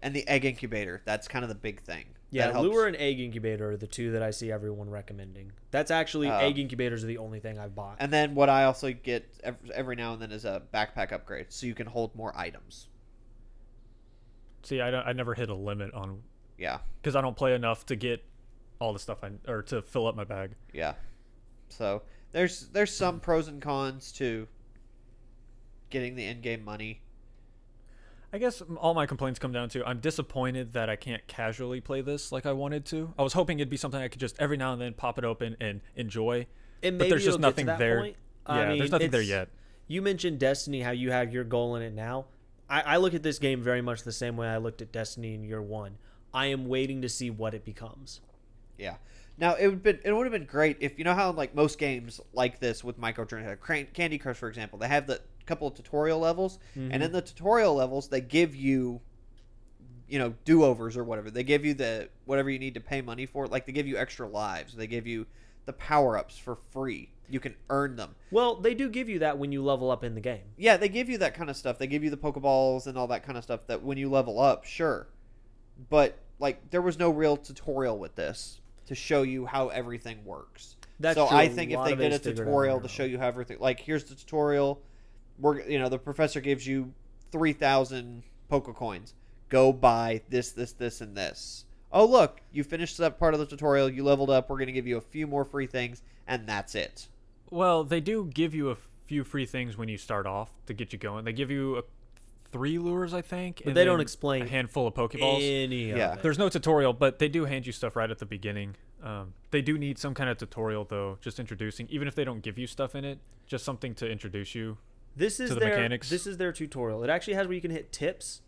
And the egg incubator, that's kind of the big thing. Yeah, That helps. lure and egg incubator are the two that I see everyone recommending. That's actually egg incubators are the only thing I've bought. And then what I also get every now and then is a backpack upgrade, so you can hold more items. see I never hit a limit on Yeah, because I don't play enough to get all the stuff or to fill up my bag. yeah. So there's some pros and cons to getting the in-game money. I guess all my complaints come down to I'm disappointed that I can't casually play this like I wanted to. I was hoping it'd be something I could just every now and then pop it open and enjoy. And But maybe there's just it'll get nothing to that there. point. Yeah, I mean, there's nothing there it's- yet. You mentioned Destiny, how you have your goal in it now. I look at this game very much the same way I looked at Destiny in year one. I am waiting to see what it becomes. Yeah. Now it would have been great if you know how like most games like this with microtransactions, Candy Crush for example, they have the couple of tutorial levels, and in the tutorial levels they give you, do-overs or whatever. They give you the whatever you need to pay money for. Like they give you extra lives. They give you the power-ups for free. You can earn them. Well, they do give you that when you level up in the game. Yeah, they give you that kind of stuff. They give you the Pokeballs and all that kind of stuff that when you level up, sure. But like there was no real tutorial with this, to to show you how everything works. That's so true. I think A if lot they of it did a is figured out tutorial on to their show own. you how everything, like here's the tutorial, the professor gives you 3,000 Poke coins. Go buy this, and this. Oh look, you finished that part of the tutorial. You leveled up. We're gonna give you a few more free things, and that's it. Well, they do give you a few free things when you start off to get you going. They give you 3 lures, I think. But they don't explain a handful of Pokeballs. any of Yeah. it. There's no tutorial, but they do hand you stuff right at the beginning. They do need some kind of tutorial, though, just introducing. Even if they don't give you stuff in it, just something to introduce you. This is to the their mechanics. This is their tutorial. It actually has where you can hit tips,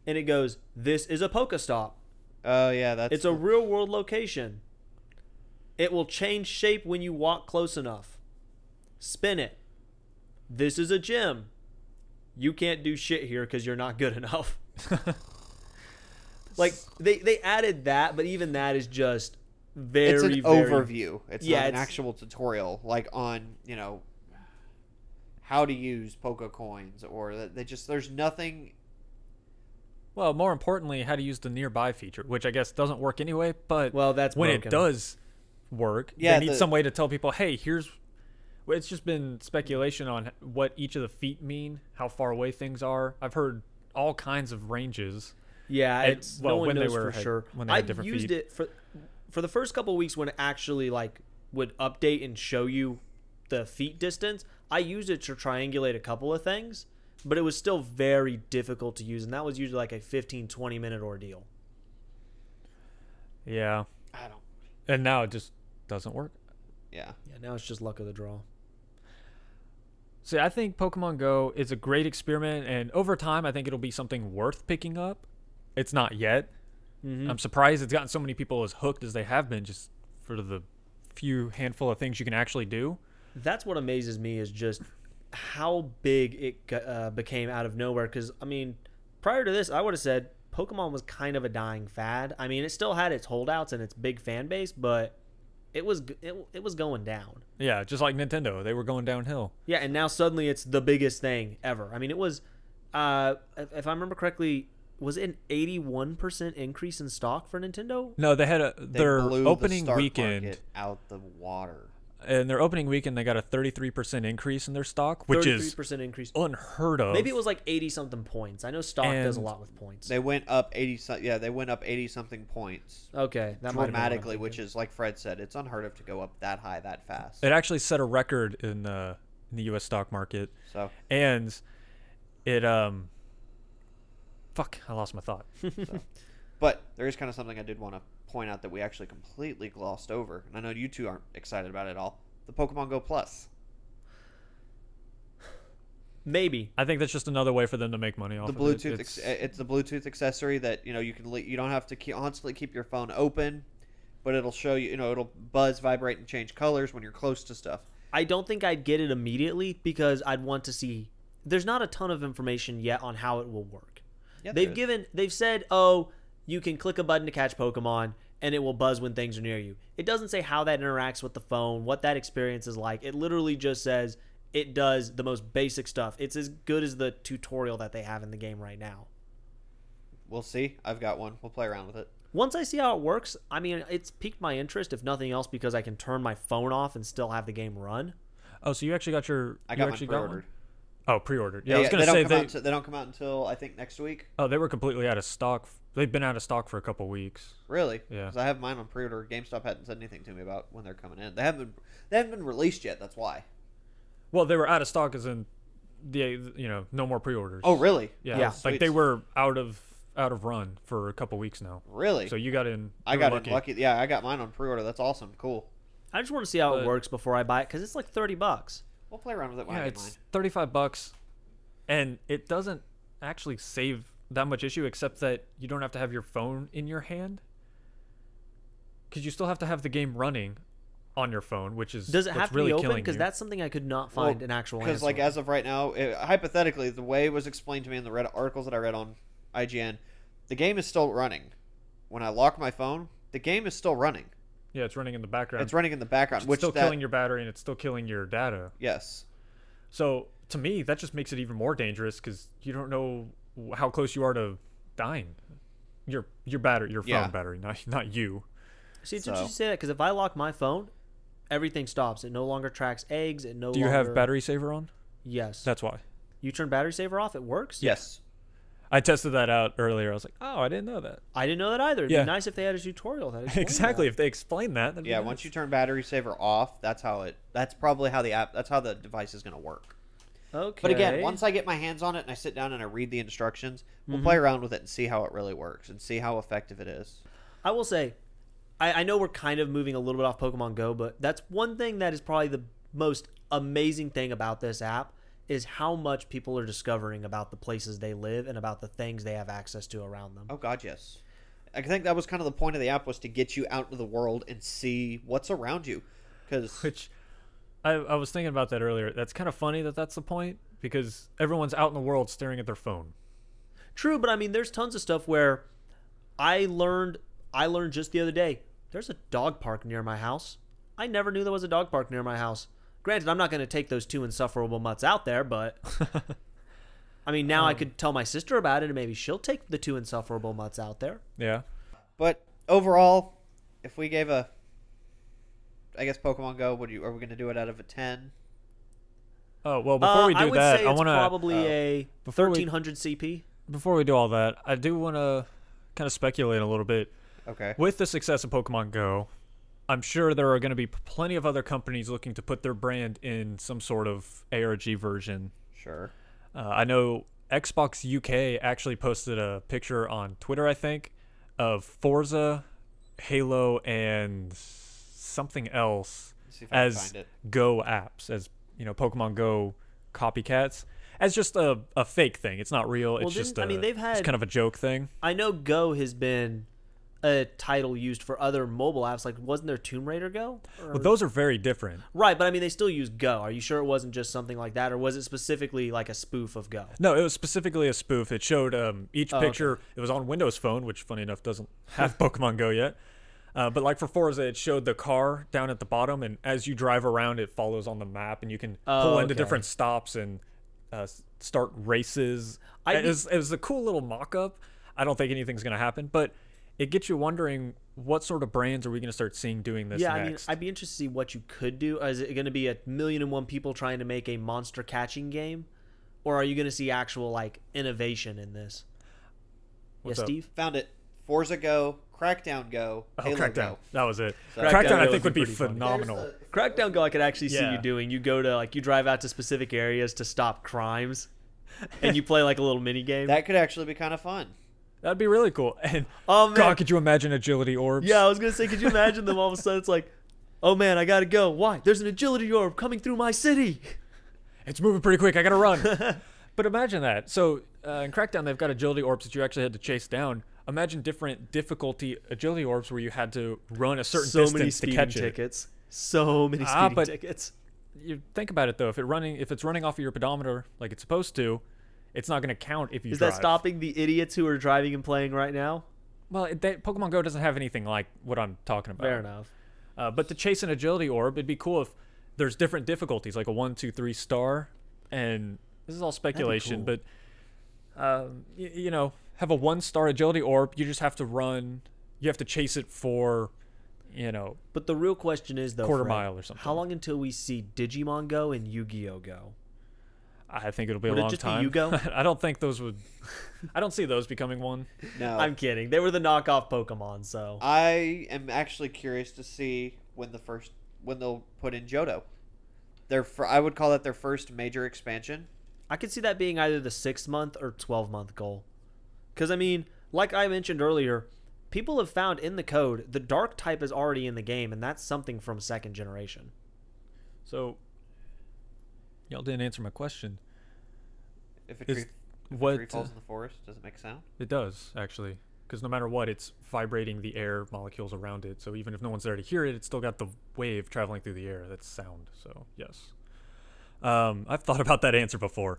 and it goes, "This is a Pokestop. Oh yeah, that's It's a real world location. It will change shape when you walk close enough. Spin it. This is a gym. You can't do shit here because you're not good enough." Like they added that, but even that is just very it's an very overview. It's Yeah, not an it's- actual tutorial like on how to use Poke coins or they just there's nothing. Well, more importantly, how to use the nearby feature, which I guess doesn't work anyway. But Well, that's when broken. it does work, Yeah, they need some way to tell people, hey, here's. Well, it's just been speculation on what each of the feet mean, how far away things are. I've heard all kinds of ranges. Yeah, And, it's well, no one when they knows were for had- sure. when they had I've different used feed. it for the first couple of weeks when it actually like would update and show you the feet distance. I used it to triangulate a couple of things, but it was still very difficult to use, and that was usually like a 15-20 minute ordeal. Yeah, I don't. and now it just doesn't work. Yeah. Yeah, now it's just luck of the draw. See, I think Pokemon Go is a great experiment, and over time, I think it'll be something worth picking up. It's not yet. Mm-hmm. I'm surprised it's gotten so many people as hooked as they have been, just for the few handful of things you can actually do. That's what amazes me is just how big it became out of nowhere. Because I mean, prior to this, I would have said Pokemon was kind of a dying fad. I mean, it still had its holdouts and its big fan base, but it was going down. Yeah, just like Nintendo, they were going downhill. Yeah, and now suddenly it's the biggest thing ever. I mean, it was, if I remember correctly, was it an 81% increase in stock for Nintendo? No, they had They their blew opening the stock weekend. market out the water. And their opening weekend, they got a 33% increase in their stock, which is 33% increase. unheard of. Maybe it was like 80 something points. I know stock does a And lot with points. They went up 80. Yeah, they went up 80 something points Okay, that might have been what I'm dramatically, thinking. which is like Fred said, it's unheard of to go up that high that fast. It actually set a record in the U.S. stock market, So and it fuck, I lost my thought. but there is kind of something I did want to point out that we actually completely glossed over, and I know you two aren't excited about it at all. The Pokemon Go Plus, Maybe. I think that's just another way for them to make money off the of Bluetooth. it. It's the Bluetooth accessory that you can you don't have to constantly keep your phone open, but it'll show you. It'll buzz, vibrate, and change colors when you're close to stuff. I don't think I'd get it immediately because I'd want to see. There's not a ton of information yet on how it will work. Yeah, They've said, oh, you can click a button to catch Pokemon and it will buzz when things are near you. It doesn't say how that interacts with the phone, what that experience is like. It literally just says it does the most basic stuff. It's as good as the tutorial that they have in the game right now. We'll see. I've got one. We'll play around with it. Once I see how it works, I mean, it's piqued my interest, if nothing else, because I can turn my phone off and still have the game run. Oh, so you actually got your? I you got mine actually pre-ordered. Oh, pre-ordered. Yeah, I was gonna say they don't come out until I think next week. Oh, they were completely out of stock. They've been out of stock for a couple weeks. Really? Yeah. Because I have mine on pre-order. GameStop hadn't said anything to me about when they're coming in. They haven't been released yet. That's why. Well, they were out of stock, as in no more pre-orders. Oh, really? yeah. Yeah. Like Sweet. they were out of run for a couple weeks now. Really? So you got in. I you got were it lucky. Yeah, I got mine on pre-order. That's awesome. Cool. I just want to see how it But- works before I buy it, because it's like $30. We'll play around with it when Yeah, I get mine. it's $35, and it doesn't actually save that much issue, except that you don't have to have your phone in your hand, because you still have to have the game running on your phone, which is Does it what's have to really be open? killing Because you. that's something I could not find an actual answer. Because like as of right now, hypothetically, the way it was explained to me in the Reddit articles that I read on IGN, the game is still running. When I lock my phone, the game is still running. Yeah, it's running in the background. It's running in the background, It's which still killing your battery, and it's still killing your data. Yes. So to me, that just makes it even more dangerous, because you don't know how close you are to dying. Your battery, your phone Yeah. battery, not you. See, it's So- interesting you say that because if I lock my phone, everything stops. It no longer tracks eggs. It no Do you longer... have battery saver on? Yes. That's why. You turn battery saver off, it works? Yes. I tested that out earlier. I was like, oh, I didn't know that. I didn't know that either. It'd Yeah. be nice if they had a tutorial that explained Exactly. that. If they explain that, that'd be Yeah, nice. once you turn battery saver off, that's probably how that's how the device is going to work. Okay. But again, once I get my hands on it and I sit down and I read the instructions, we'll Mm-hmm. play around with it and see how it really works and see how effective it is. I will say, I know we're kind of moving a little bit off Pokemon Go, but that's one thing that is probably the most amazing thing about this app is how much people are discovering about the places they live and about the things they have access to around them. Oh God, yes. I think that was kind of the point of the app, was to get you out into the world and see what's around you. Because Which I was thinking about that earlier. That's kind of funny that that's the point because everyone's out in the world staring at their phone. True, but I mean, there's tons of stuff where I learned just the other day, there's a dog park near my house. I never knew there was a dog park near my house. Granted, I'm not going to take those two insufferable mutts out there, but I mean, now I could tell my sister about it and maybe she'll take the two insufferable mutts out there. Yeah. But overall, if we gave I guess Pokemon Go, are we going to do it out of a 10? Oh, well, before we I do would that, say I it's want to probably a before we- 1300 CP. before we do all that, I do want to kind of speculate a little bit. Okay. With the success of Pokemon Go, I'm sure there are going to be plenty of other companies looking to put their brand in some sort of ARG version. Sure. I know Xbox UK actually posted a picture on Twitter, I think, of Forza, Halo, and something else Let's see if I can as find it. Go apps, as Pokemon Go copycats, as just a fake thing. It's not real. Well, It's just I mean, they've it's had- kind of a joke thing. I know Go has been a title used for other mobile apps. Like, wasn't there Tomb Raider Go? Or- But those are very different. Right, but I mean, they still use Go. Are you sure it wasn't just something like that, or was it specifically like a spoof of Go? No, it was specifically a spoof. It showed each Oh, picture. It was on Windows Phone, which, funny enough, doesn't have Pokemon Go yet. But like for Forza, it showed the car down at the bottom, and as you drive around, it follows on the map, and you can pull into okay. different stops and start races. I'd It was a cool little mock-up. I don't think anything's going to happen, but it gets you wondering what sort of brands are we going to start seeing doing this Yeah, I mean, next? I'd be interested to see what you could do. Is it going to be 1,000,001 people trying to make a monster catching game, or are you going to see actual like innovation in this? What's yeah, up? Steve. Found it. Forza Go, Crackdown Go, Oh, Halo Crackdown. Go. That was it. So- Crackdown, Crackdown I would think, be would be pretty funny. phenomenal. Crackdown Go, I could actually see Yeah. you doing. You go to you drive out to specific areas to stop crimes, and you play like a little mini game. That could actually be kind of fun. That'd be really cool. And Oh man, God, could you imagine agility orbs? yeah, I was gonna say, could you imagine them all of a sudden? It's like, oh man, I gotta go. Why? There's an agility orb coming through my city. It's moving pretty quick. I gotta run. But imagine that. So in Crackdown, they've got agility orbs that you actually had to chase down. Imagine different difficulty agility orbs where you had to run a certain So many distance to speeding catch it. tickets. So many speeding but- tickets. You think about it though. If it's running off of your pedometer like it's supposed to, it's not going to count if you Is drive. that stopping the idiots who are driving and playing right now? Well, Pokemon Go doesn't have anything like what I'm talking about. Fair enough. But to chase an agility orb, it'd be cool if there's different difficulties, like a 1, 2, 3 star. And this is all speculation, cool. but have a 1-star agility orb. You just have to run. You have to chase it for, But the real question is, though, quarter Fred, mile or something. how long until we see Digimon Go and Yu-Gi-Oh Go? I think it'll be Would a it long just be time. Yugo? I don't think those would. I don't see those becoming one. No. I'm kidding. They were the knockoff Pokemon, so I am actually curious to see when they'll put in Johto. I would call that their first major expansion. I could see that being either the 6-month or 12-month goal. Because, I mean, like I mentioned earlier, people have found in the code the Dark type is already in the game, and that's something from 2nd generation. So, y'all didn't answer my question. If a Is- tree, if a what, tree falls in the forest, does it make a sound? It does, actually. Because no matter what, it's vibrating the air molecules around it. So even if no one's there to hear it, it's still got the wave traveling through the air. That's sound. So, yes. I've thought about that answer before.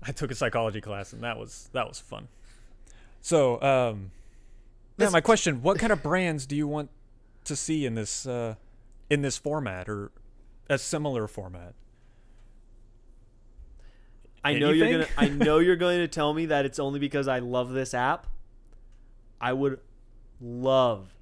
I took a psychology class, and that was fun. So, my question, what kind of brands do you want to see in this format or a similar format? I know you're Anything? I know you're going to tell me that it's only because I love this app. I would love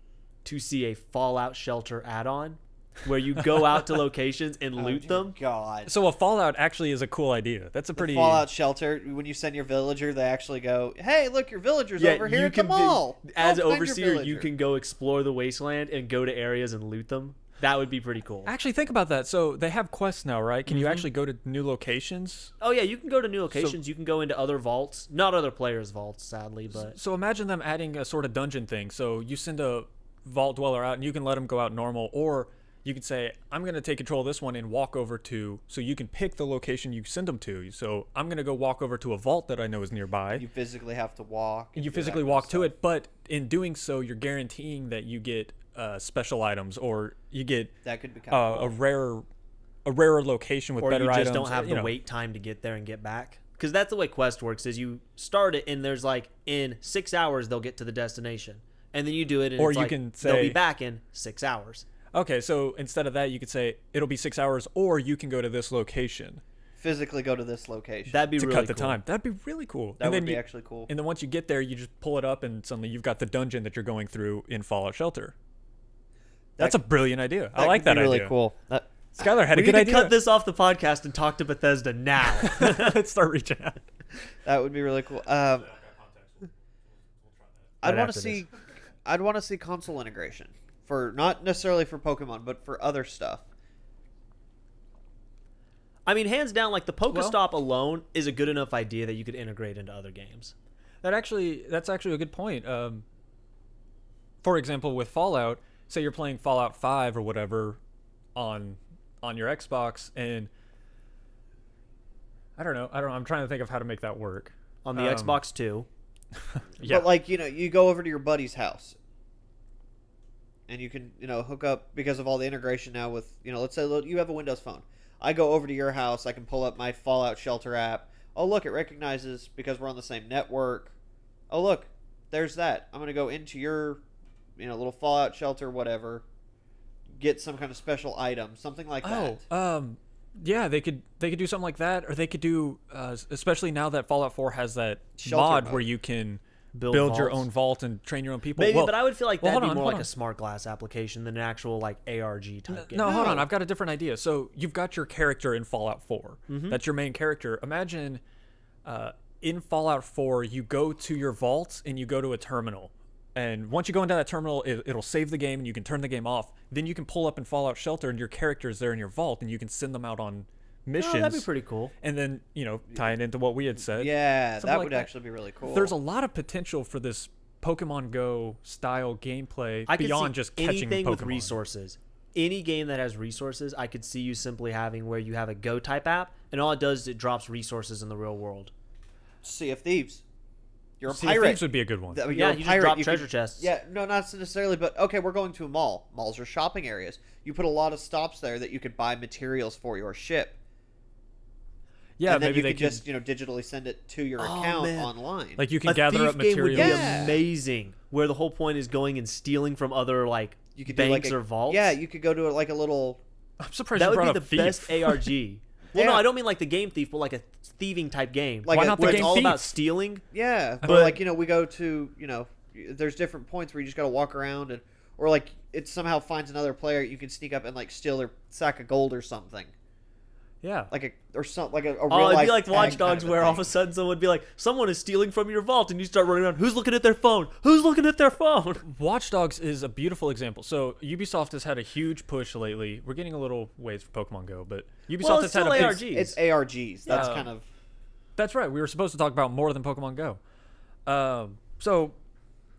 to see a Fallout Shelter add-on where you go out to locations and loot them. God. So a Fallout actually is a cool idea. That's a pretty Fallout Shelter, when you send your villager, they actually go, hey, look, your villager's over here you at the can mall. as Go find your overseer, you villager." can go explore the wasteland and go to areas and loot them. That would be pretty cool. Actually, think about that. So they have quests now, right? Can you actually go to new locations? Oh yeah, you can go to new locations. You can go into other vaults, not other players' vaults, sadly, but So imagine them adding a sort of dungeon thing. So you send a vault dweller out, and you can let them go out normal, or you could say, I'm going to take control of this one and walk over to, so you can pick the location you send them to. So I'm going to go walk over to a vault that I know is nearby. You physically have to walk. And you do that physically kind of walk to stuff. it, but in doing so, you're guaranteeing that you get special items, or you get That could be kind of a rarer location with or better you just items. don't have you the know. wait time to get there and get back. Because that's the way Quest works: is you start it and there's like in 6 hours they'll get to the destination, and then you do it, and Or it's you like, can they'll be say- back in 6 hours. Okay, so instead of that, you could say it'll be 6 hours, or you can go to this location physically go to this location. That'd be to really cut the cool. time. That'd be really cool. That and would then be you, actually cool. And then once you get there, you just pull it up, and suddenly you've got the dungeon that you're going through in Fallout Shelter. That's a brilliant idea. I like could that be really idea. cool. Skyler had We a good need to idea. cut this off the podcast and talk to Bethesda now. Let's start reaching out. That would be really cool. I'd want after to see, I'd want to see console integration for not necessarily for Pokemon, but for other stuff. I mean, hands down, like the Pokestop alone is a good enough idea that you could integrate into other games. That's actually a good point. For example, with Fallout, say you're playing Fallout 5 or whatever on your Xbox, and I don't know. I'm trying to think of how to make that work. On the Xbox 2. Yeah. But like, you go over to your buddy's house and you can, hook up because of all the integration now with, let's say you have a Windows phone. I go over to your house, I can pull up my Fallout Shelter app. Oh, look, it recognizes because we're on the same network. Oh, look, there's that. I'm going to go into your, little Fallout Shelter, whatever, get some kind of special item, something like that. Yeah, they could do something like that, or they could do, especially now that Fallout 4 has that Shelter mod mode. where you can Build your vaults. own vault and train your own people. Maybe, Well, but I would feel like well, that'd hold be on, more hold like on. a smart glass application than an actual like ARG type game. No, hold on. I've got a different idea. So you've got your character in Fallout 4. Mm-hmm. That's your main character. Imagine in Fallout 4, you go to your vault and you go to a terminal. And once you go into that terminal, it'll save the game and you can turn the game off. Then you can pull up in Fallout Shelter and your character is there in your vault and you can send them out on missions. Oh, that'd be pretty cool. And then, tie it into what we had said. Yeah, Something that like would that. actually be really cool. There's a lot of potential for this Pokemon Go style gameplay I could beyond see just catching anything Pokemon. with resources. Any game that has resources, I could see you simply having where you have a Go type app, and all it does is it drops resources in the real world. Sea of Thieves. You're a Sea of pirate. Thieves would be a good one. I mean, Yeah, you're a you just pirate. drop You treasure could- chests. Yeah, no, not necessarily, but okay, we're going to a mall. Malls are shopping areas. You put a lot of stops there that you could buy materials for your ship. Yeah, and then maybe you they could just, digitally send it to your account man. online. like you can A gather thief up game would materials. be amazing, where the whole point is going and stealing from other like you could banks do like or vaults. Yeah, you could go to like a little. I'm surprised that you would brought be up the Thief. best ARG. Well, Yeah. no, I don't mean like the game Thief, but like a thieving type game. Like Why a- not the where where it's game all Thief? about stealing. Yeah, But- or like we go to there's different points where you just got to walk around and or like it somehow finds another player you can sneak up and like steal their sack of gold or something Yeah. like a real Oh, it'd life be like tag Watch kind Dogs, of where all of thing. a sudden someone would be like, "Someone is stealing from your vault," and you start running around. Who's looking at their phone? Who's looking at their phone? Watch Dogs is a beautiful example. So Ubisoft has had a huge push lately. We're getting a little ways for Pokemon Go, but Ubisoft Well, has it's had a still big. ARG. It's ARGs. That's Yeah. kind of That's right. We were supposed to talk about more than Pokemon Go.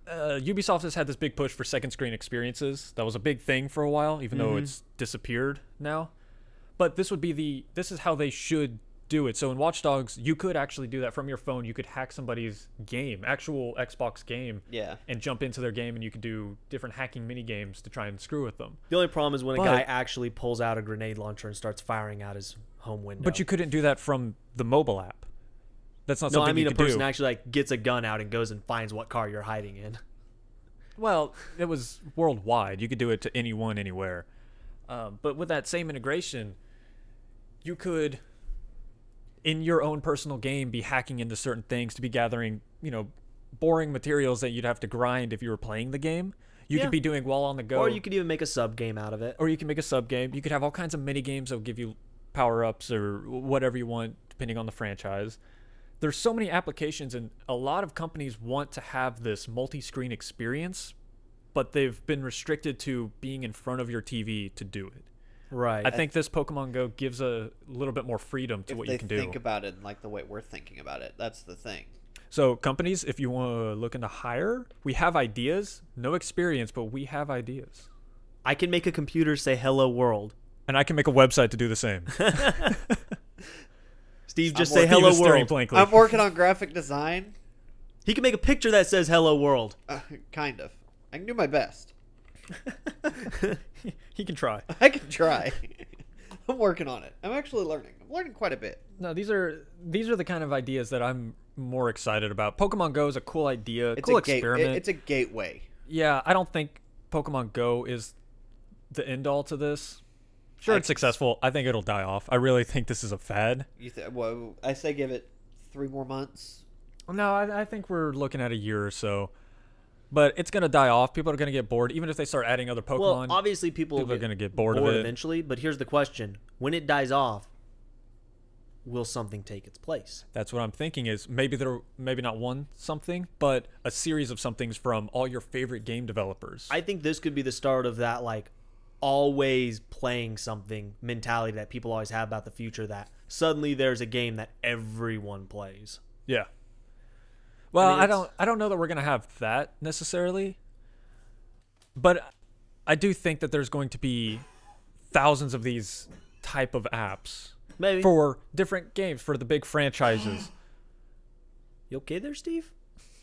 Ubisoft has had this big push for second screen experiences. That was a big thing for a while, even though it's disappeared now. But this is how they should do it. So in Watch Dogs, you could actually do that from your phone. You could hack somebody's game, actual Xbox game, yeah. and jump into their game, and you could do different hacking mini games to try and screw with them. The only problem is when a But- guy actually pulls out a grenade launcher and starts firing out his home window. But you couldn't do that from the mobile app. That's not No, something I mean you a could person do. actually like gets a gun out and goes and finds what car you're hiding in. Well, it was worldwide. You could do it to anyone, anywhere. But with that same integration, you could, in your own personal game, be hacking into certain things to be gathering, boring materials that you'd have to grind if you were playing the game. You Yeah. could be doing while on the go. Or you could even make a sub game out of it. Or you can make a sub game. You could have all kinds of mini games that will give you power ups or whatever you want, depending on the franchise. There's so many applications, and a lot of companies want to have this multi-screen experience, but they've been restricted to being in front of your TV to do it. Right. I think this Pokemon Go gives a little bit more freedom to what you can do. If they think about it like the way we're thinking about it, that's the thing. So companies, if you want to look into hire, we have ideas, no experience, but we have ideas. I can make a computer say hello world. And I can make a website to do the same. Steve, just I'm say working- hello world. blankly. I'm working on graphic design. He can make a picture that says hello world. Kind of. I can do my best. He can try. I can try. I'm working on it. I'm actually learning. I'm learning quite a bit. No, these are the kind of ideas that I'm more excited about. Pokemon Go is a cool idea, cool experiment. It's a gateway. Yeah, I don't think Pokemon Go is the end all to this. Sure, it's successful. I think it'll die off. I really think this is a fad. Well, I say give it 3 more months. No, I think we're looking at a year or so. But it's going to die off. People are going to get bored. Even if they start adding other Pokemon, Well, obviously people are going to get bored of it. eventually, but here's the question. When it dies off, will something take its place? That's what I'm thinking is maybe not one something, but a series of somethings from all your favorite game developers. I think this could be the start of that, like, always playing something mentality that people always have about the future, that suddenly there's a game that everyone plays. Yeah. Well, I mean, I don't know that we're going to have that necessarily. But I do think that there's going to be thousands of these type of apps. Maybe. For different games, for the big franchises. You okay there, Steve?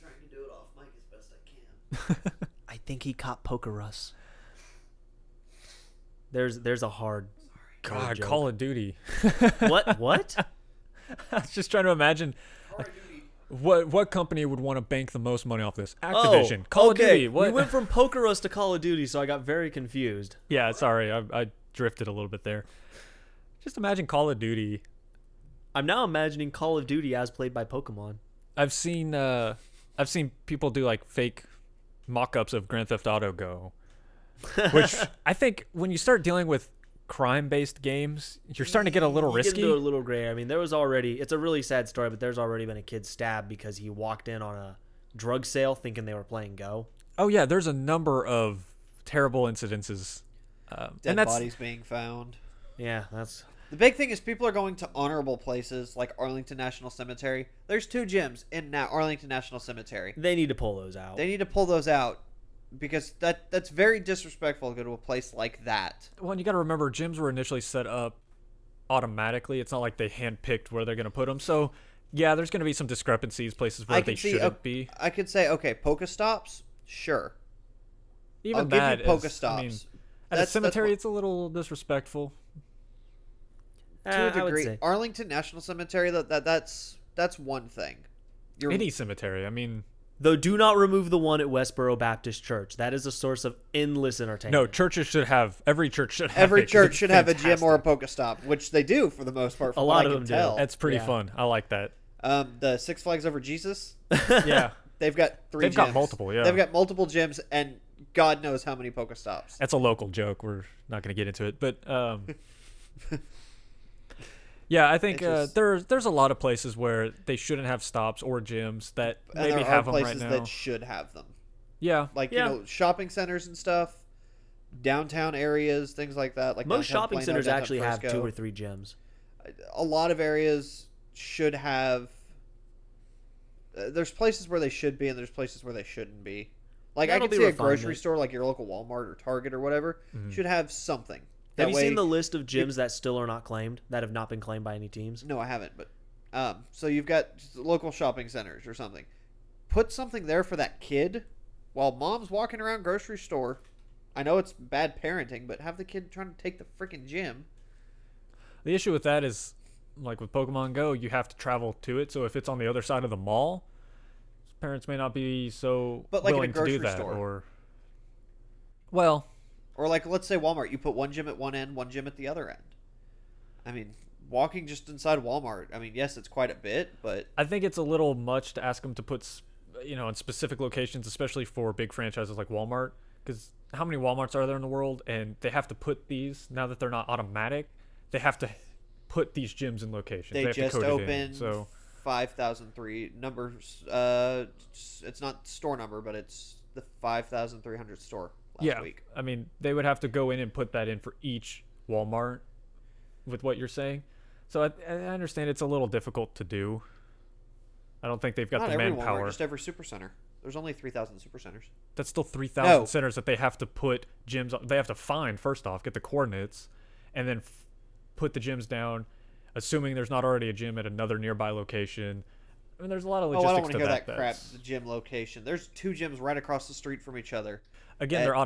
Trying to do it off mic as best I can. I think he caught Pokerus. There's a hard God, joke. Call of Duty. What? I was just trying to imagine what company would want to bank the most money off this. Activision. Call of Duty. What? We went from Pokerus to Call of Duty, so I got very confused. Yeah, sorry. I drifted a little bit there. Just imagine Call of Duty. I'm now imagining Call of Duty as played by Pokemon. I've seen people do like fake mock-ups of Grand Theft Auto Go, which I think when you start dealing with crime-based games, you're starting to get a little risky. You get into a little gray. I mean, it's a really sad story, but there's already been a kid stabbed because he walked in on a drug sale thinking they were playing Go. Oh yeah, there's a number of terrible incidences. Dead bodies being found. Yeah, that's... The big thing is people are going to honorable places like Arlington National Cemetery. There's 2 gyms in Arlington National Cemetery. They need to pull those out. They need to pull those out because that's very disrespectful to go to a place like that. Well, and you got to remember, gyms were initially set up automatically. It's not like they handpicked where they're going to put them. So, yeah, there's going to be some discrepancies, places where they shouldn't be. I could say, okay, Pokestops, sure. Even I'll that give you is, Pokestops. I mean, at a cemetery, it's a little disrespectful. To a I would degree. say. Arlington National Cemetery, that's one thing. Any cemetery, I mean... Though do not remove the one at Westboro Baptist Church. That is a source of endless entertainment. No, churches should have... Every church should have Every it, 'cause church it's should have a gym fantastic. or a Pokestop, which they do for the most part. A lot of them do. That's pretty Yeah. fun. I like that. The Six Flags Over Jesus, Yeah. they've got 3 They've gyms. got multiple, yeah. They've got multiple gyms, and God knows how many Pokestops. That's a local joke. We're not going to get into it. But, yeah, I think there's a lot of places where they shouldn't have stops or gyms that And maybe there have are them places right now. that should have them. Yeah. Like, Yeah. shopping centers and stuff, downtown areas, things like that. Like Most downtown shopping Plano, centers downtown actually have Frisco. 2 or 3 gyms. A lot of areas should have... there's places where they should be, and there's places where they shouldn't be. Like, That'll I can be see a grocery refinement. store, like your local Walmart or Target or whatever, should have something. Have That you way- seen the list of gyms that still are not claimed, that have not been claimed by any teams? No, I haven't, but... so you've got just local shopping centers or something. Put something there for that kid while mom's walking around grocery store. I know it's bad parenting, but have the kid trying to take the freaking gym. The issue with that is, like with Pokemon Go, you have to travel to it. So if it's on the other side of the mall, parents may not be so But like in a willing to do grocery that. store. Or, well, Or like, let's say Walmart. You put one gym at one end, one gym at the other end. I mean, walking just inside Walmart, I mean, yes, it's quite a bit, but... I think it's a little much to ask them to put... in specific locations, especially for big franchises like Walmart, because how many Walmarts are there in the world? And they have to put these, now that they're not automatic, they have to put these gyms in locations. They have just to code it in, opened so 5,003 numbers. It's not store number, but it's the 5,300 store last week. I mean, they would have to go in and put that in for each Walmart with what you're saying. So I understand it's a little difficult to do. I don't think they've got Not the every manpower. Walmart, just every supercenter. There's only 3,000 supercenters. That's still 3,000 No. centers that they have to put gyms on. They have to find, first off, get the coordinates, and then put the gyms down, assuming there's not already a gym at another nearby location. I mean, there's a lot of logistics I don't want to to hear that. that crap. The gym location. There's 2 gyms right across the street from each other. Again, they're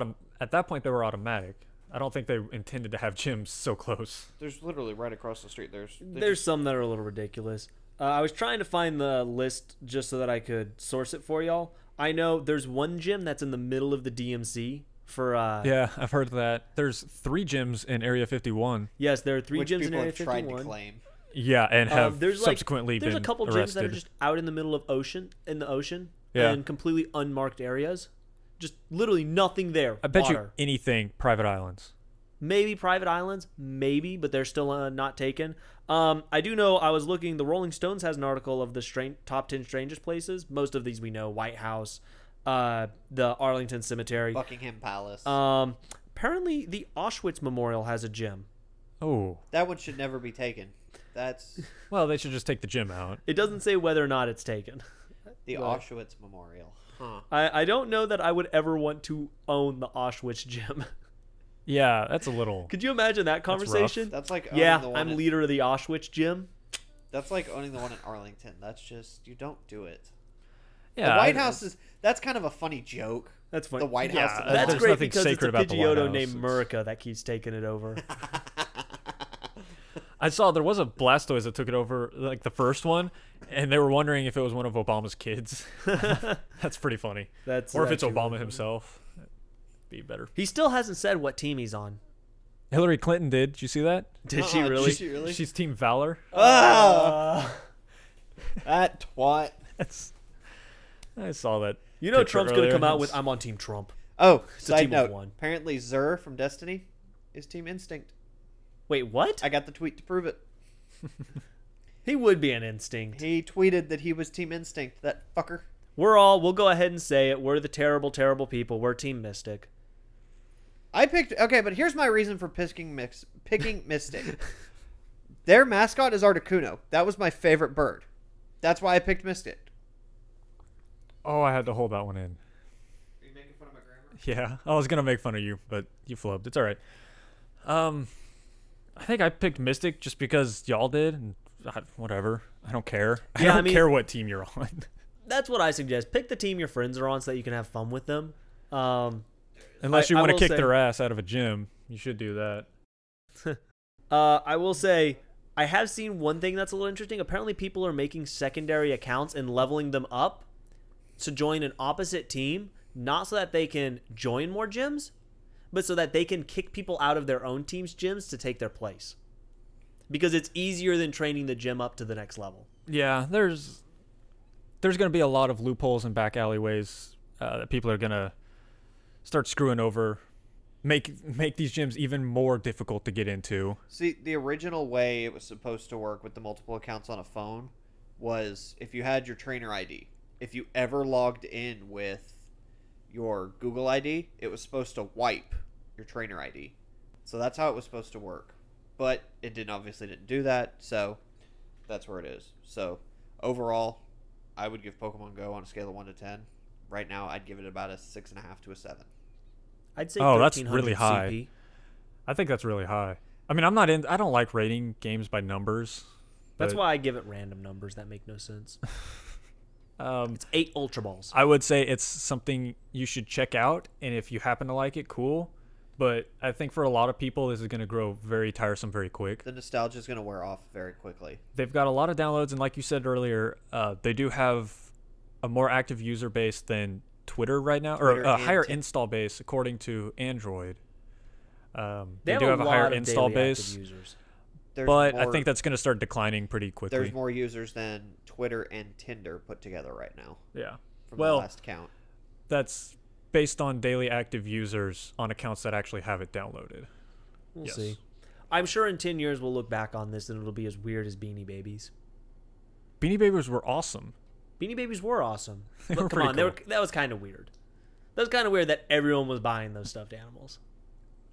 at that point, they were automatic. I don't think they intended to have gyms so close. There's literally right across the street. There's some that are a little ridiculous. I was trying to find the list just so that I could source it for y'all. I know there's one gym that's in the middle of the DMC for. Yeah, I've heard that. There's 3 gyms in Area 51. Yes, there are 3 which gyms in people Area have tried 51. to claim. Yeah, and have there's subsequently there's been a couple gyms arrested. that are just out in the middle of the ocean Yeah. in completely unmarked areas. Just literally nothing there. I bet Water. you anything private islands. Maybe private islands, maybe, but they're still not taken. I do know, I was looking, the Rolling Stones has an article of the top 10 strangest places. Most of these we know, White House, the Arlington Cemetery. Buckingham Palace. Apparently, the Auschwitz Memorial has a gym. Oh. That one should never be taken. That's Well, they should just take the gym out. It doesn't say whether or not it's taken. the Right. Auschwitz Memorial. Huh. I don't know that I would ever want to own the Auschwitz gym. Yeah, that's a little. Could you imagine that conversation? That's like owning Yeah, the one I'm in- leader of the Auschwitz gym. That's like owning the one in Arlington. That's just, you don't do it. Yeah, The White House that's kind of a funny joke. That's funny. The White Yeah, House. That's There's great nothing because it's a sacred about the White Pidgeotto House. named It's- Murica that keeps taking it over. I saw there was a Blastoise that took it over, like the first one, and they were wondering if it was one of Obama's kids. That's pretty funny. That's Or if it's actually really Obama funny. himself. That'd be better. He still hasn't said what team he's on. Hillary Clinton did. Did you see that? Did she really? Did she really? She's Team Valor. Ah! That twat. I saw that. You know picture Trump's going to earlier. come out with, I'm on Team Trump. Oh, a side team of note. one. Apparently Zur from Destiny is Team Instinct. Wait, what? I got the tweet to prove it. He would be an instinct. He tweeted that he was Team Instinct. That fucker. We'll go ahead and say it. We're the terrible, terrible people. We're Team Mystic. I picked... Okay, but here's my reason for picking Mystic. Their mascot is Articuno. That was my favorite bird. That's why I picked Mystic. Oh, I had to hold that one in. Are you making fun of my grammar? Yeah, I was gonna make fun of you, but you flubbed. It's all right. I think I picked Mystic just because y'all did, and whatever. I don't care. Yeah, I I don't mean- care what team you're on. That's what I suggest. Pick the team your friends are on so that you can have fun with them. Unless you I want to will kick say- their ass out of a gym, you should do that. I will say, I have seen one thing that's a little interesting. Apparently, people are making secondary accounts and leveling them up to join an opposite team, not so that they can join more gyms, but so that they can kick people out of their own team's gyms to take their place. Because it's easier than training the gym up to the next level. Yeah, there's going to be a lot of loopholes and back alleyways that people are going to start screwing over. Make these gyms even more difficult to get into. See, the original way it was supposed to work with the multiple accounts on a phone was if you had your trainer ID. If you ever logged in with your Google ID, it was supposed to wipe your trainer ID. So that's how it was supposed to work. But it obviously didn't do that, so that's where it is. So overall, I would give Pokemon Go on a scale of 1 to 10. Right now, I'd give it about a 6.5 to a 7. I'd say Oh, that's 1300 really high. CP. I think that's really high. I mean, I don't like rating games by numbers. That's but, why I give it random numbers that make no sense. It's 8 Ultra Balls. I would say it's something you should check out, and if you happen to like it, cool. But I think for a lot of people, this is going to grow very tiresome very quick. The nostalgia is going to wear off very quickly. They've got a lot of downloads, and like you said earlier, they do have a more active user base than Twitter right now, or Twitter a and higher Tik- install base according to Android. They do have a lot higher of install daily active base, users. There's but I more- think that's going to start declining pretty quickly. there's more users than Twitter and Tinder put together right now. Yeah. from Well, the last count. That's based on daily active users on accounts that actually have it downloaded. We'll Yes. see. I'm sure in 10 years we'll look back on this and it'll be as weird as Beanie Babies. Beanie Babies were awesome. Beanie Babies were awesome. They But were come on, pretty cool. that was kind of weird. That was kind of weird that everyone was buying those stuffed animals.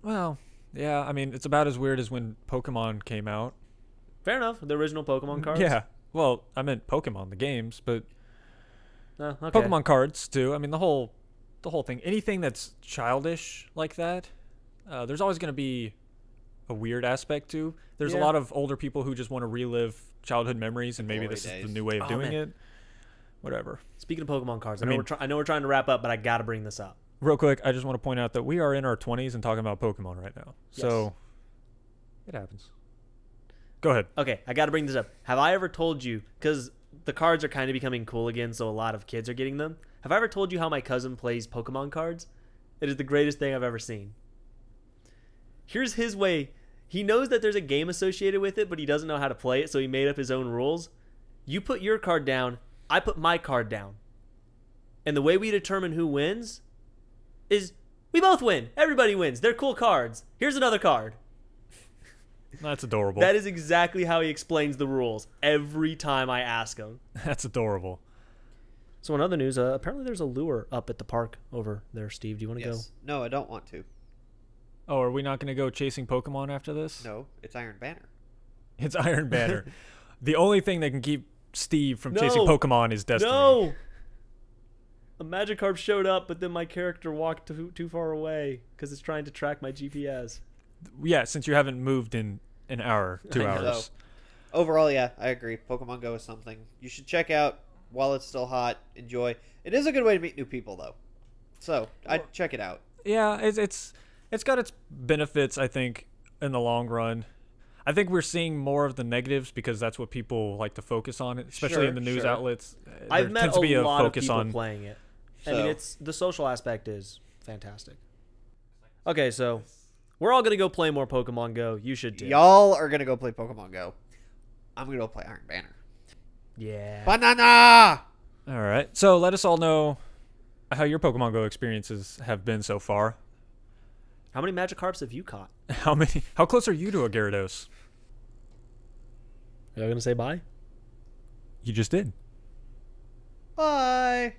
Well, yeah, I mean, it's about as weird as when Pokemon came out. Fair enough. The original Pokemon cards. Yeah. Well, I meant Pokemon, the games, but Oh, okay. Pokemon cards too. I mean, the whole thing. Anything that's childish like that, there's always going to be a weird aspect to. There's a Yeah. lot of older people who just want to relive childhood memories, and maybe Glory this is days. the new way of Oh, doing man. it. Whatever. Speaking of Pokemon cards, I I know, mean- I know we're trying to wrap up, but I got to bring this up. Real quick, I just want to point out that we are in our 20s and talking about Pokemon right now. So it happens. Go ahead. Okay, I got to bring this up. Have I ever told you, because the cards are kind of becoming cool again, so a lot of kids are getting them. Have I ever told you how my cousin plays Pokemon cards? It is the greatest thing I've ever seen. Here's his way. He knows that there's a game associated with it, but he doesn't know how to play it, so he made up his own rules. You put your card down, I put my card down. And the way we determine who wins is we both win. Everybody wins. They're cool cards. Here's another card. That's adorable. That is exactly how he explains the rules every time I ask him. That's adorable. So in other news, apparently there's a lure up at the park over there, Steve. Do you want to Yes. No, I don't want to. Oh, are we not going to go chasing Pokemon after this? No, it's Iron Banner. It's Iron Banner. The only thing that can keep Steve from No. chasing Pokemon is go? Destiny. No! A Magikarp showed up, but then my character walked too far away because it's trying to track my GPS. Yeah, since you haven't moved in an hour, 2 I know. hours. So, overall, yeah, I agree. Pokemon Go is something you should check out while it's still hot. Enjoy. It is a good way to meet new people, though. So I'd check it out. Yeah, it's got its benefits, I think, in the long run. I think we're seeing more of the negatives because that's what people like to focus on, especially Sure, in the news sure. outlets. I've There met tends to be a a lot of focus people on playing it. I mean, So- it's the social aspect is fantastic. Okay, so we're all gonna go play more Pokemon Go. You should too. Y'all are gonna go play Pokemon Go. I'm gonna go play Iron Banner. Yeah. Banana. All right. So let us all know how your Pokemon Go experiences have been so far. How many Magikarps have you caught? How close are you to a Gyarados? Are you gonna say bye? You just did. Bye.